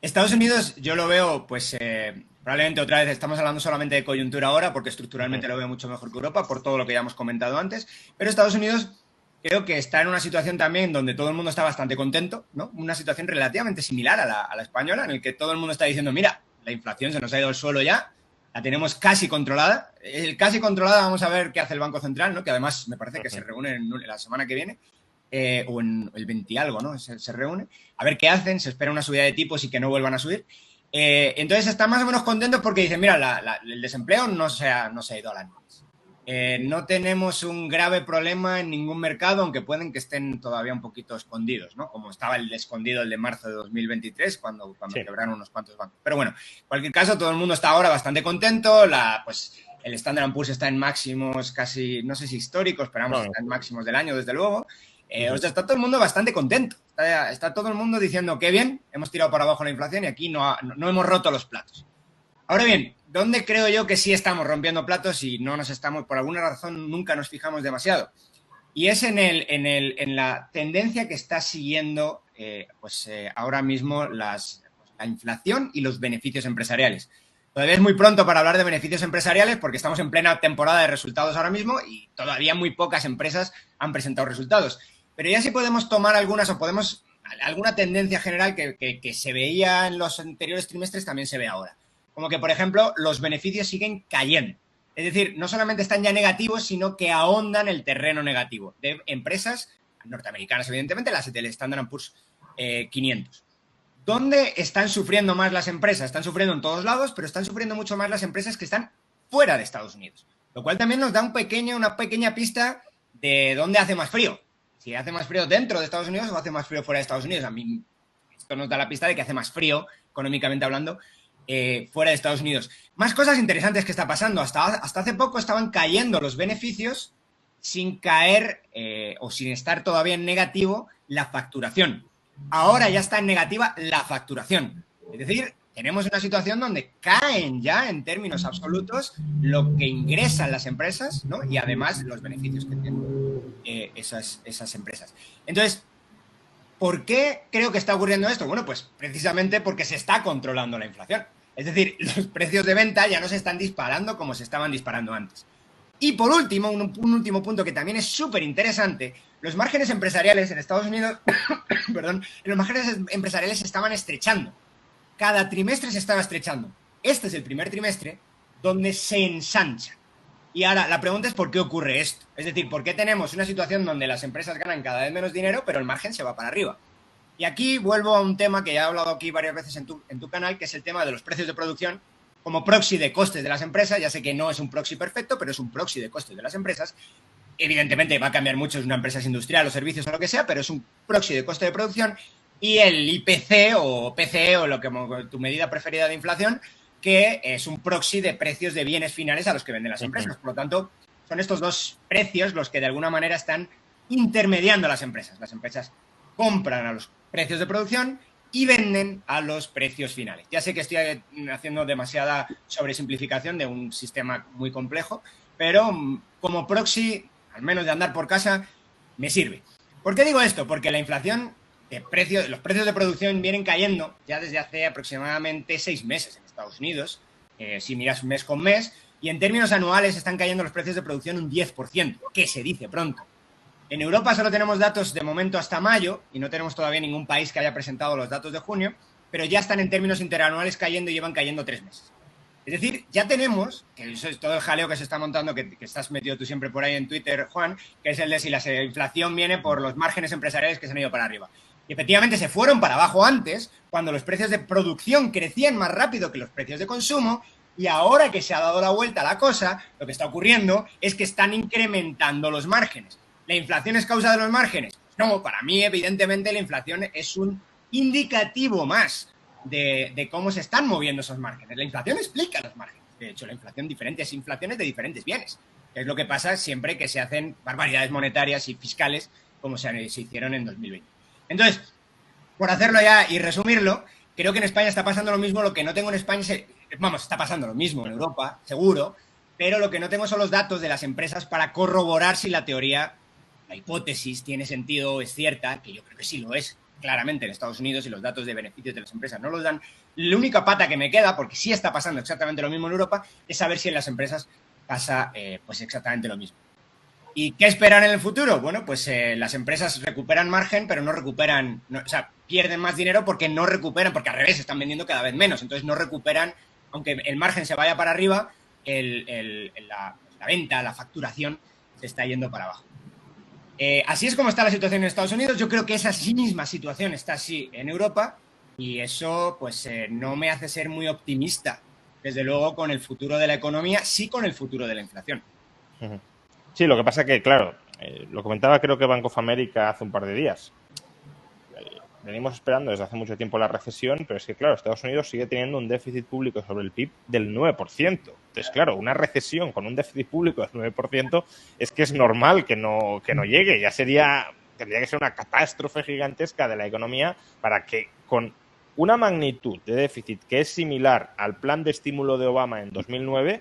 Estados Unidos yo lo veo, probablemente otra vez estamos hablando solamente de coyuntura ahora, porque estructuralmente lo veo mucho mejor que Europa, por todo lo que ya hemos comentado antes, pero Estados Unidos creo que está en una situación también donde todo el mundo está bastante contento, ¿no? Una situación relativamente similar a la española, en el que todo el mundo está diciendo, mira, la inflación se nos ha ido al suelo ya, la tenemos casi controlada. El casi controlada, vamos a ver qué hace el Banco Central, ¿no? Que además me parece que se reúne la semana que viene, o en el 20 y algo, ¿no? Se reúne. A ver qué hacen, se espera una subida de tipos y que no vuelvan a subir. Entonces están más o menos contentos porque dicen, mira, el desempleo no se ha ido a la nubes. No tenemos un grave problema en ningún mercado, aunque pueden que estén todavía un poquito escondidos, ¿no? Como estaba el escondido el de marzo de 2023, cuando sí, quebraron unos cuantos bancos. Pero bueno, en cualquier caso, todo el mundo está ahora bastante contento. El Standard & Poor's está en máximos casi, no sé si históricos, pero vamos, está en máximos del año, desde luego. O sea, está todo el mundo bastante contento. Está todo el mundo diciendo que bien, hemos tirado para abajo la inflación y aquí no hemos roto los platos. Ahora bien, ¿dónde creo yo que sí estamos rompiendo platos y no nos estamos, por alguna razón, nunca nos fijamos demasiado? Y es en la tendencia que está siguiendo ahora mismo la inflación y los beneficios empresariales. Todavía es muy pronto para hablar de beneficios empresariales porque estamos en plena temporada de resultados ahora mismo y todavía muy pocas empresas han presentado resultados. Pero ya sí podemos tomar alguna tendencia general que se veía en los anteriores trimestres también se ve ahora. Como que, por ejemplo, los beneficios siguen cayendo. Es decir, no solamente están ya negativos, sino que ahondan el terreno negativo de empresas norteamericanas, evidentemente, las del Standard & Poor's 500. ¿Dónde están sufriendo más las empresas? Están sufriendo en todos lados, pero están sufriendo mucho más las empresas que están fuera de Estados Unidos. Lo cual también nos da una pequeña pista de dónde hace más frío. Si hace más frío dentro de Estados Unidos o hace más frío fuera de Estados Unidos. A mí esto nos da la pista de que hace más frío, económicamente hablando, fuera de Estados Unidos. Más cosas interesantes que está pasando. Hasta hace poco estaban cayendo los beneficios sin caer o sin estar todavía en negativo la facturación. Ahora ya está en negativa la facturación. Es decir, tenemos una situación donde caen ya en términos absolutos lo que ingresan las empresas, ¿no? Y además los beneficios que tienen esas empresas. Entonces, ¿por qué creo que está ocurriendo esto? Bueno, pues precisamente porque se está controlando la inflación. Es decir, los precios de venta ya no se están disparando como se estaban disparando antes. Y por último, un último punto que también es súper interesante, los márgenes empresariales en Estados Unidos, los márgenes empresariales se estaban estrechando. Cada trimestre se estaba estrechando. Este es el primer trimestre donde se ensancha. Y ahora la pregunta es ¿por qué ocurre esto? Es decir, ¿por qué tenemos una situación donde las empresas ganan cada vez menos dinero, pero el margen se va para arriba? Y aquí vuelvo a un tema que ya he hablado aquí varias veces en tu canal, que es el tema de los precios de producción como proxy de costes de las empresas. Ya sé que no es un proxy perfecto, pero es un proxy de costes de las empresas. Evidentemente va a cambiar mucho, es una empresa industrial o servicios o lo que sea, pero es un proxy de coste de producción. Y el IPC o PCE o tu medida preferida de inflación, que es un proxy de precios de bienes finales a los que venden las empresas. Por lo tanto, son estos dos precios los que de alguna manera están intermediando a las empresas. Las empresas compran a los precios de producción y venden a los precios finales. Ya sé que estoy haciendo demasiada sobresimplificación de un sistema muy complejo, pero como proxy, al menos de andar por casa, me sirve. ¿Por qué digo esto? Porque la inflación los precios de producción vienen cayendo ya desde hace aproximadamente 6 meses en Estados Unidos, si miras mes con mes, y en términos anuales están cayendo los precios de producción un 10%, que se dice pronto. En Europa solo tenemos datos de momento hasta mayo y no tenemos todavía ningún país que haya presentado los datos de junio, pero ya están en términos interanuales cayendo y llevan cayendo 3 meses. Es decir, ya tenemos, que eso es todo el jaleo que se está montando, que estás metido tú siempre por ahí en Twitter, Juan, que es el de si la inflación viene por los márgenes empresariales que se han ido para arriba. Y efectivamente se fueron para abajo antes, cuando los precios de producción crecían más rápido que los precios de consumo, y ahora que se ha dado la vuelta a la cosa, lo que está ocurriendo es que están incrementando los márgenes. ¿La inflación es causa de los márgenes? No, para mí, evidentemente, la inflación es un indicativo más de cómo se están moviendo esos márgenes. La inflación explica los márgenes. De hecho, la inflación, diferentes inflaciones de diferentes bienes. Que es lo que pasa siempre que se hacen barbaridades monetarias y fiscales como se hicieron en 2020. Entonces, por hacerlo ya y resumirlo, creo que en España está pasando lo mismo. Lo que no tengo en España está pasando lo mismo en Europa, seguro, pero lo que no tengo son los datos de las empresas para corroborar si la teoría, la hipótesis, tiene sentido o es cierta, que yo creo que sí lo es claramente en Estados Unidos, y los datos de beneficios de las empresas no los dan. La única pata que me queda, porque sí está pasando exactamente lo mismo en Europa, es saber si en las empresas pasa pues exactamente lo mismo. ¿Y qué esperan en el futuro? Bueno, pues las empresas recuperan margen, pero no recuperan, o sea, pierden más dinero porque no recuperan, porque al revés, están vendiendo cada vez menos. Entonces no recuperan, aunque el margen se vaya para arriba, la venta, la facturación se está yendo para abajo. Así es como está la situación en Estados Unidos. Yo creo que esa misma situación está así en Europa, y eso pues no me hace ser muy optimista, desde luego, con el futuro de la economía, sí con el futuro de la inflación. Sí, lo que pasa que, claro, lo comentaba creo que Bank of America hace un par de días. Venimos esperando desde hace mucho tiempo la recesión, pero es que, claro, Estados Unidos sigue teniendo un déficit público sobre el PIB del 9%. Entonces, claro, una recesión con un déficit público del 9% es que es normal que no llegue. Tendría que ser una catástrofe gigantesca de la economía para que, con una magnitud de déficit que es similar al plan de estímulo de Obama en 2009,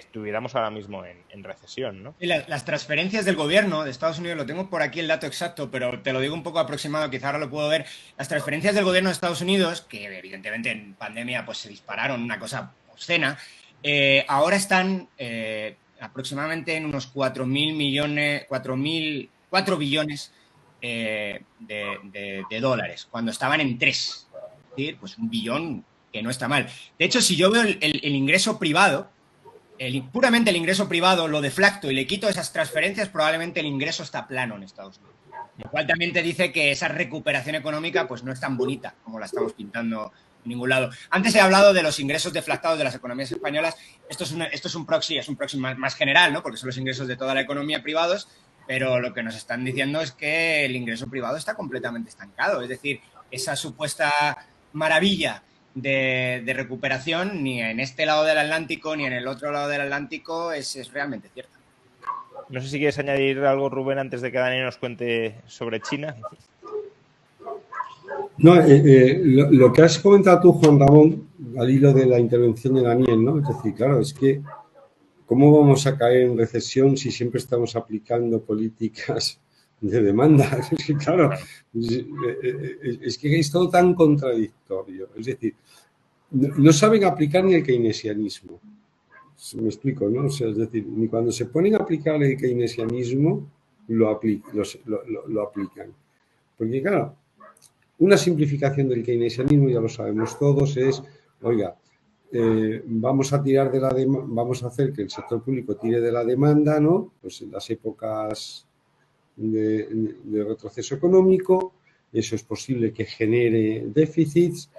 estuviéramos ahora mismo en recesión, ¿no? Y las transferencias del gobierno de Estados Unidos, lo tengo por aquí el dato exacto, pero te lo digo un poco aproximado, quizá ahora lo puedo ver. Las transferencias del gobierno de Estados Unidos, que evidentemente en pandemia pues se dispararon, una cosa obscena, ahora están aproximadamente en unos 4 billones de dólares, cuando estaban en 3. Es decir, pues un billón, que no está mal. De hecho, si yo veo el ingreso privado, puramente el ingreso privado, lo deflacto y le quito esas transferencias, probablemente el ingreso está plano en Estados Unidos. Lo cual también te dice que esa recuperación económica pues no es tan bonita como la estamos pintando en ningún lado. Antes he hablado de los ingresos deflactados de las economías españolas. Esto es un proxy más general, ¿no? Porque son los ingresos de toda la economía privados, pero lo que nos están diciendo es que el ingreso privado está completamente estancado. Es decir, esa supuesta maravilla de recuperación, ni en este lado del Atlántico ni en el otro lado del Atlántico, es realmente cierta. No sé si quieres añadir algo, Rubén, antes de que Dani nos cuente sobre China. No, lo que has comentado tú, Juan Ramón, al hilo de la intervención de Daniel, ¿no? Es decir, claro, es que ¿cómo vamos a caer en recesión si siempre estamos aplicando políticas de demanda? Es que, claro, es que es todo tan contradictorio. Es decir, no saben aplicar ni el keynesianismo. Me explico, ¿no? O sea, es decir, ni cuando se ponen a aplicar el keynesianismo lo aplican. Porque, claro, una simplificación del keynesianismo, ya lo sabemos todos, es, oiga, vamos a hacer que el sector público tire de la demanda, ¿no? Pues en las épocas de retroceso económico, eso es posible que genere déficits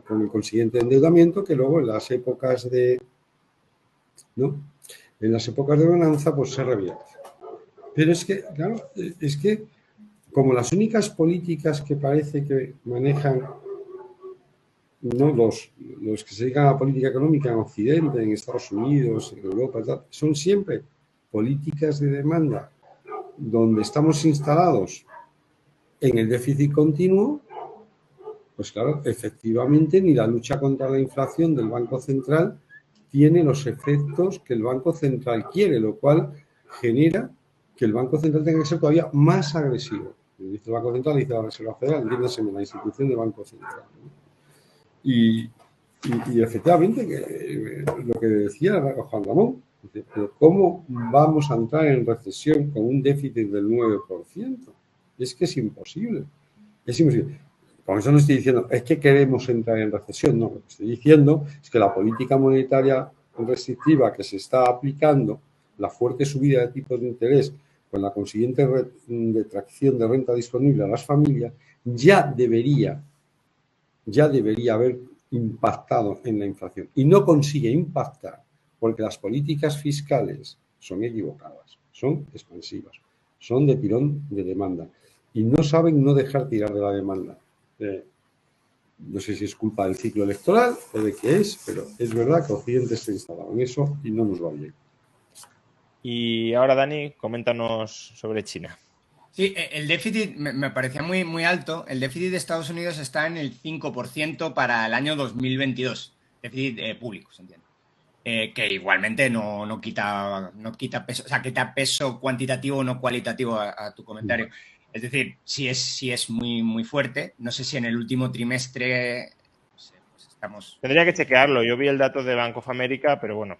con el consiguiente endeudamiento, que luego en las épocas de bonanza pues se revierte. Pero es que, claro, es que como las únicas políticas que parece que manejan, ¿no?, los que se dedican a la política económica en Occidente, en Estados Unidos, en Europa, son siempre políticas de demanda donde estamos instalados en el déficit continuo, pues claro, efectivamente ni la lucha contra la inflación del Banco Central tiene los efectos que el Banco Central quiere, lo cual genera que el Banco Central tenga que ser todavía más agresivo. Dice el Banco Central, dice la Reserva Federal, entiéndase la institución del Banco Central, ¿no? Y efectivamente, lo que decía Juan Ramón, pero ¿cómo vamos a entrar en recesión con un déficit del 9%? Es que es imposible. Es imposible. Con eso no estoy diciendo, es que queremos entrar en recesión. No, lo que estoy diciendo es que la política monetaria restrictiva que se está aplicando, la fuerte subida de tipos de interés, con la consiguiente detracción de renta disponible a las familias, ya debería haber impactado en la inflación. Y no consigue impactar porque las políticas fiscales son equivocadas, son expansivas, son de tirón de demanda y no saben no dejar tirar de la demanda. No sé si es culpa del ciclo electoral o de qué es, pero es verdad que Occidente se ha instalado en eso y no nos va bien. Y ahora, Dani, coméntanos sobre China. Sí, el déficit me parecía muy alto. El déficit de Estados Unidos está en el 5% para el año 2022. Déficit público, se entiende. Que igualmente no quita peso, o sea, quita peso cuantitativo o no cualitativo a tu comentario. Es decir, sí es muy fuerte. No sé si en el último trimestre, no sé, pues estamos... Tendría que chequearlo. Yo vi el dato de Bank of America, pero bueno.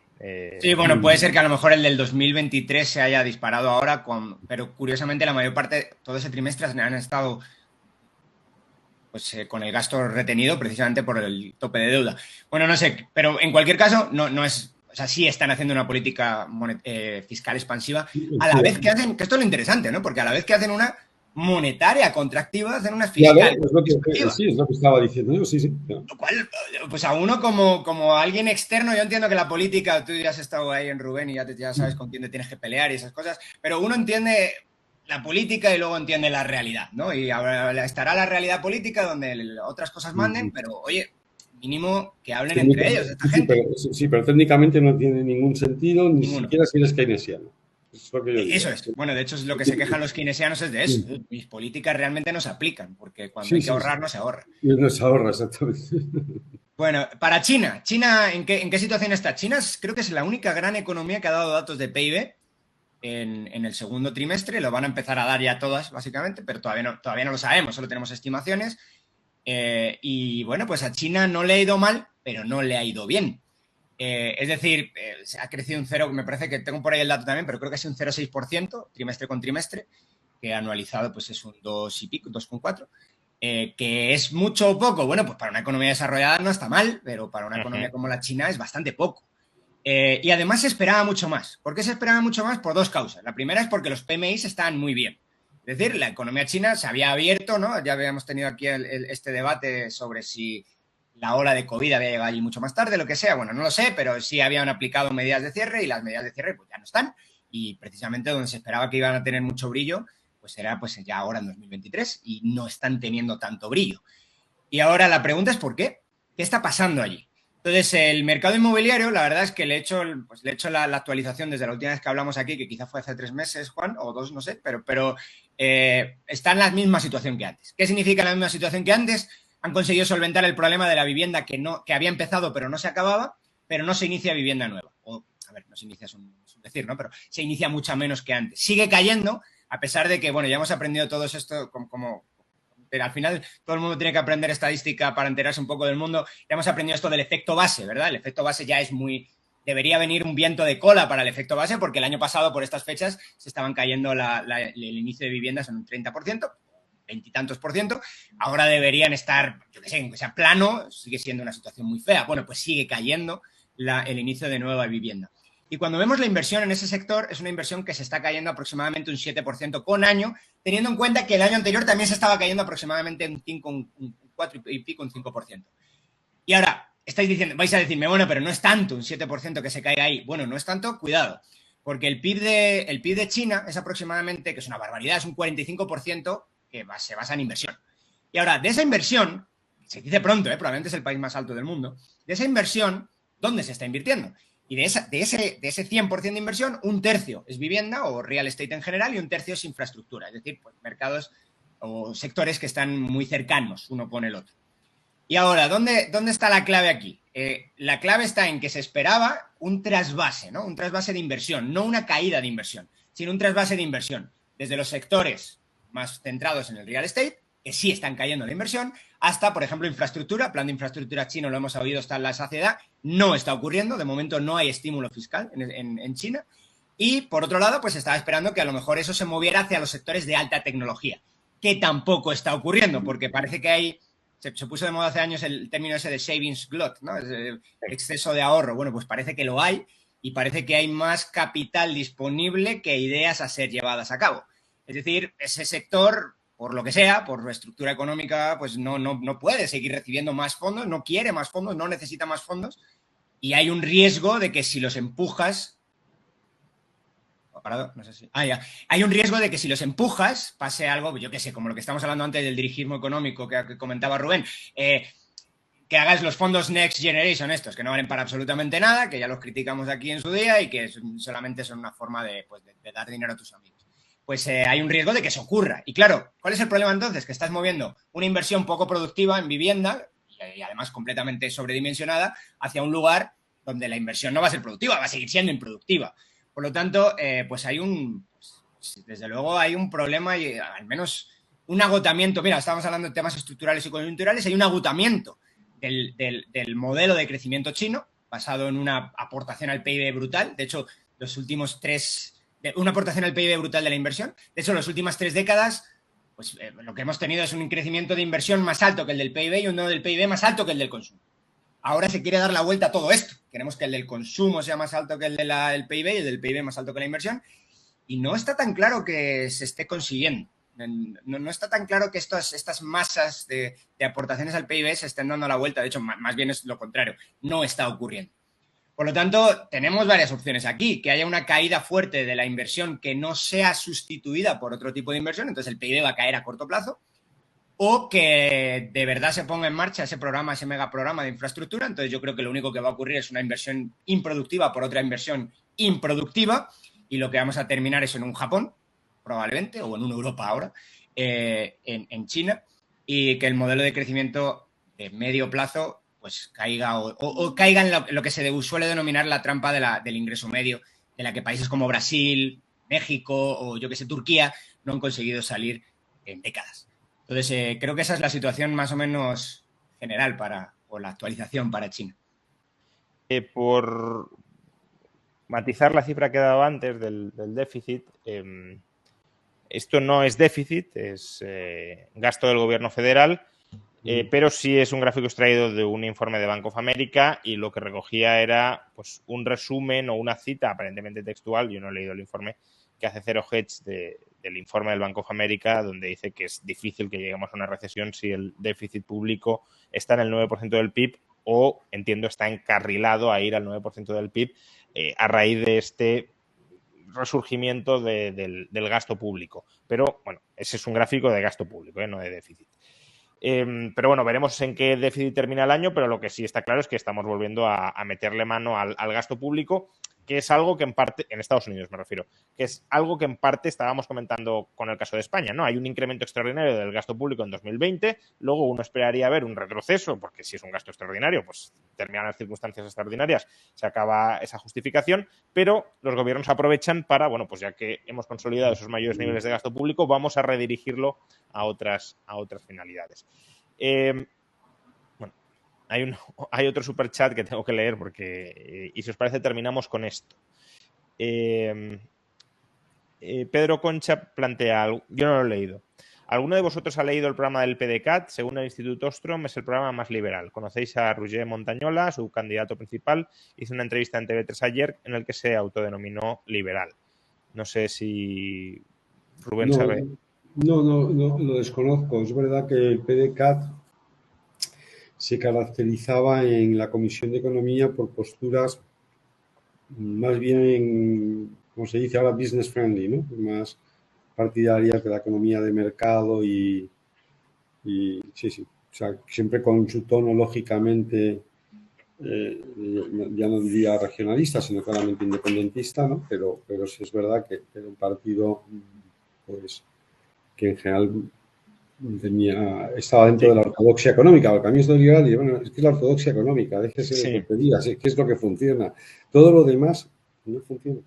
Sí, bueno, puede ser que a lo mejor el del 2023 se haya disparado ahora, pero curiosamente la mayor parte, todo ese trimestre han estado pues, con el gasto retenido precisamente por el tope de deuda. Bueno, no sé, pero en cualquier caso no es... O sea, sí están haciendo una política fiscal expansiva, a la vez que hacen, que esto es lo interesante, ¿no? Porque a la vez que hacen una monetaria contractiva, hacen una fiscal. Claro, es lo que estaba diciendo yo, sí. Lo cual, pues a uno como alguien externo, yo entiendo que la política, tú ya has estado ahí en Rubén y ya sabes con quién te tienes que pelear y esas cosas, pero uno entiende la política y luego entiende la realidad, ¿no? Y ahora estará la realidad política donde otras cosas manden, pero oye, mínimo que hablen entre ellos, esta gente. Pero técnicamente no tiene ningún sentido, ni siquiera si eres keynesiano. Es lo que yo digo. Eso es. Bueno, de hecho, es lo que se quejan los keynesianos es de eso. Mis políticas realmente no se aplican, porque cuando hay que ahorrar, no se ahorra. No se ahorra, exactamente. Bueno, para China, ¿en qué situación está? China creo que es la única gran economía que ha dado datos de PIB en el segundo trimestre. Lo van a empezar a dar ya todas, básicamente, pero todavía no lo sabemos, solo tenemos estimaciones. Y bueno, pues a China no le ha ido mal, pero no le ha ido bien. Es decir, se ha crecido un 0, me parece que tengo por ahí el dato también, pero creo que es un 0,6% trimestre con trimestre, que anualizado pues es un 2 y pico, 2,4, que es mucho o poco. Bueno, pues para una economía desarrollada no está mal, pero para una economía como la China es bastante poco. Y además se esperaba mucho más. ¿Por qué se esperaba mucho más? Por dos causas. La primera es porque los PMIs estaban muy bien. Es decir, la economía china se había abierto, ¿no? Ya habíamos tenido aquí este debate sobre si la ola de COVID había llegado allí mucho más tarde, lo que sea. Bueno, no lo sé, pero sí habían aplicado medidas de cierre y las medidas de cierre pues ya no están. Y precisamente donde se esperaba que iban a tener mucho brillo, pues era pues ya ahora en 2023 y no están teniendo tanto brillo. Y ahora la pregunta es ¿por qué? ¿Qué está pasando allí? Entonces, el mercado inmobiliario, la verdad es que le he hecho la actualización desde la última vez que hablamos aquí, que quizá fue hace 3 meses, Juan, o 2, no sé, pero está en la misma situación que antes. ¿Qué significa la misma situación que antes? Han conseguido solventar el problema de la vivienda que había empezado pero no se acababa, pero no se inicia vivienda nueva. A ver, no se inicia, es un decir, ¿no? Pero se inicia mucha menos que antes. Sigue cayendo, a pesar de que, bueno, ya hemos aprendido todo esto pero al final todo el mundo tiene que aprender estadística para enterarse un poco del mundo. Ya hemos aprendido esto del efecto base, ¿verdad? El efecto base ya es debería venir un viento de cola para el efecto base, porque el año pasado, por estas fechas, se estaban cayendo el inicio de viviendas en un 30%, 20 y tantos %. Ahora deberían estar, yo qué sé, aunque sea plano, sigue siendo una situación muy fea. Bueno, pues sigue cayendo el inicio de nueva vivienda. Y cuando vemos la inversión en ese sector, es una inversión que se está cayendo aproximadamente un 7% con año, teniendo en cuenta que el año anterior también se estaba cayendo aproximadamente un 4 y pico, un 5%. Y ahora, vais a decirme, bueno, pero no es tanto un 7% que se caiga ahí. Bueno, no es tanto, cuidado, porque el PIB de China es aproximadamente, que es una barbaridad, es un 45% que se basa en inversión. Y ahora, de esa inversión, se dice pronto, probablemente es el país más alto del mundo, de esa inversión, ¿dónde se está invirtiendo? Y de ese 100% de inversión, un tercio es vivienda o real estate en general y un tercio es infraestructura, es decir, pues mercados o sectores que están muy cercanos uno con el otro. Y ahora, ¿dónde está la clave aquí? La clave está en que se esperaba un trasvase, ¿no? Un trasvase de inversión, no una caída de inversión, sino un trasvase de inversión desde los sectores más centrados en el real estate, que sí están cayendo la inversión, hasta, por ejemplo, infraestructura. Plan de infraestructura chino, lo hemos oído, está en la saciedad. No está ocurriendo. De momento no hay estímulo fiscal en China. Y, por otro lado, pues estaba esperando que a lo mejor eso se moviera hacia los sectores de alta tecnología, que tampoco está ocurriendo, porque parece que se puso de moda hace años el término ese de savings glut, ¿no? Exceso de ahorro. Bueno, pues parece que lo hay y parece que hay más capital disponible que ideas a ser llevadas a cabo. Es decir, ese sector, por lo que sea, por estructura económica, pues no puede seguir recibiendo más fondos, no quiere más fondos, no necesita más fondos y hay un riesgo de que si los empujas... parado, no sé si... ya. Hay un riesgo de que si los empujas pase algo, yo qué sé, como lo que estamos hablando antes del dirigismo económico que comentaba Rubén, que hagas los fondos Next Generation estos, que no valen para absolutamente nada, que ya los criticamos aquí en su día y que solamente son una forma de dar dinero a tus amigos. Pues hay un riesgo de que eso ocurra. Y claro, ¿cuál es el problema entonces? Que estás moviendo una inversión poco productiva en vivienda y además completamente sobredimensionada hacia un lugar donde la inversión no va a ser productiva, va a seguir siendo improductiva. Por lo tanto, pues desde luego hay un problema y al menos un agotamiento. Mira, estábamos hablando de temas estructurales y coyunturales, hay un agotamiento del modelo de crecimiento chino basado en una aportación al PIB brutal. De hecho, una aportación al PIB brutal de la inversión. De hecho, las últimas 3 décadas, pues lo que hemos tenido es un crecimiento de inversión más alto que el del PIB y uno del PIB más alto que el del consumo. Ahora se quiere dar la vuelta a todo esto. Queremos que el del consumo sea más alto que el del PIB y el del PIB más alto que la inversión. Y no está tan claro que se esté consiguiendo. No está tan claro que estas masas de aportaciones al PIB se estén dando la vuelta. De hecho, más bien es lo contrario. No está ocurriendo. Por lo tanto, tenemos varias opciones aquí. Que haya una caída fuerte de la inversión que no sea sustituida por otro tipo de inversión. Entonces, el PIB va a caer a corto plazo. O que de verdad se ponga en marcha ese megaprograma de infraestructura. Entonces yo creo que lo único que va a ocurrir es una inversión improductiva por otra inversión improductiva y lo que vamos a terminar es en un Japón, probablemente, o en una Europa ahora, en China, y que el modelo de crecimiento de medio plazo pues caiga o caiga en lo que se suele denominar la trampa del ingreso medio, de la que países como Brasil, México o yo que sé, Turquía no han conseguido salir en décadas. Entonces, creo que esa es la situación más o menos general o la actualización para China. Por matizar la cifra que he dado antes del déficit, esto no es déficit, es gasto del gobierno federal, pero sí es un gráfico extraído de un informe de Bank of America y lo que recogía era pues un resumen o una cita aparentemente textual, yo no he leído el informe, que hace Zero Hedge del informe del Bank of America, donde dice que es difícil que lleguemos a una recesión si el déficit público está en el 9% del PIB o, entiendo, está encarrilado a ir al 9% del PIB a raíz de este resurgimiento del gasto público. Pero, bueno, ese es un gráfico de gasto público, no de déficit. Pero bueno, veremos en qué déficit termina el año, pero lo que sí está claro es que estamos volviendo a meterle mano al gasto público, que es algo que en parte, en Estados Unidos me refiero, que es algo que en parte estábamos comentando con el caso de España, ¿no? Hay un incremento extraordinario del gasto público en 2020, luego uno esperaría ver un retroceso, porque si es un gasto extraordinario, pues terminan las circunstancias extraordinarias, se acaba esa justificación, pero los gobiernos aprovechan para, bueno, pues ya que hemos consolidado esos mayores niveles de gasto público, vamos a redirigirlo a otras finalidades. Hay otro superchat que tengo que leer porque, y si os parece, terminamos con esto. Pedro Concha plantea algo, yo no lo he leído. ¿Alguno de vosotros ha leído el programa del PDeCAT? Según el Instituto Ostrom, es el programa más liberal. ¿Conocéis a Roger Montañola, su candidato principal? Hizo una entrevista en TV3 ayer en el que se autodenominó liberal. No sé si Rubén sabe. No, lo desconozco. Es verdad que el PDeCAT se caracterizaba en la Comisión de Economía por posturas más bien, como se dice ahora, business friendly, ¿no? Más partidarias de la economía de mercado y sí. O sea, siempre con su tono lógicamente, ya no diría regionalista, sino claramente independentista, ¿no? Pero sí es verdad que era un partido, pues, que en general estaba dentro de la ortodoxia económica, porque a mí esto liberal y bueno, es que es la ortodoxia económica, déjese de tonterías, es que es lo que funciona. Todo lo demás no funciona.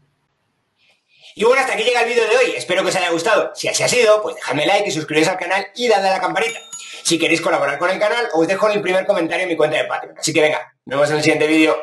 Y bueno, hasta aquí llega el vídeo de hoy. Espero que os haya gustado. Si así ha sido, pues dejadme like y suscribiros al canal y dadle a la campanita. Si queréis colaborar con el canal, os dejo en el primer comentario en mi cuenta de Patreon. Así que venga, nos vemos en el siguiente vídeo.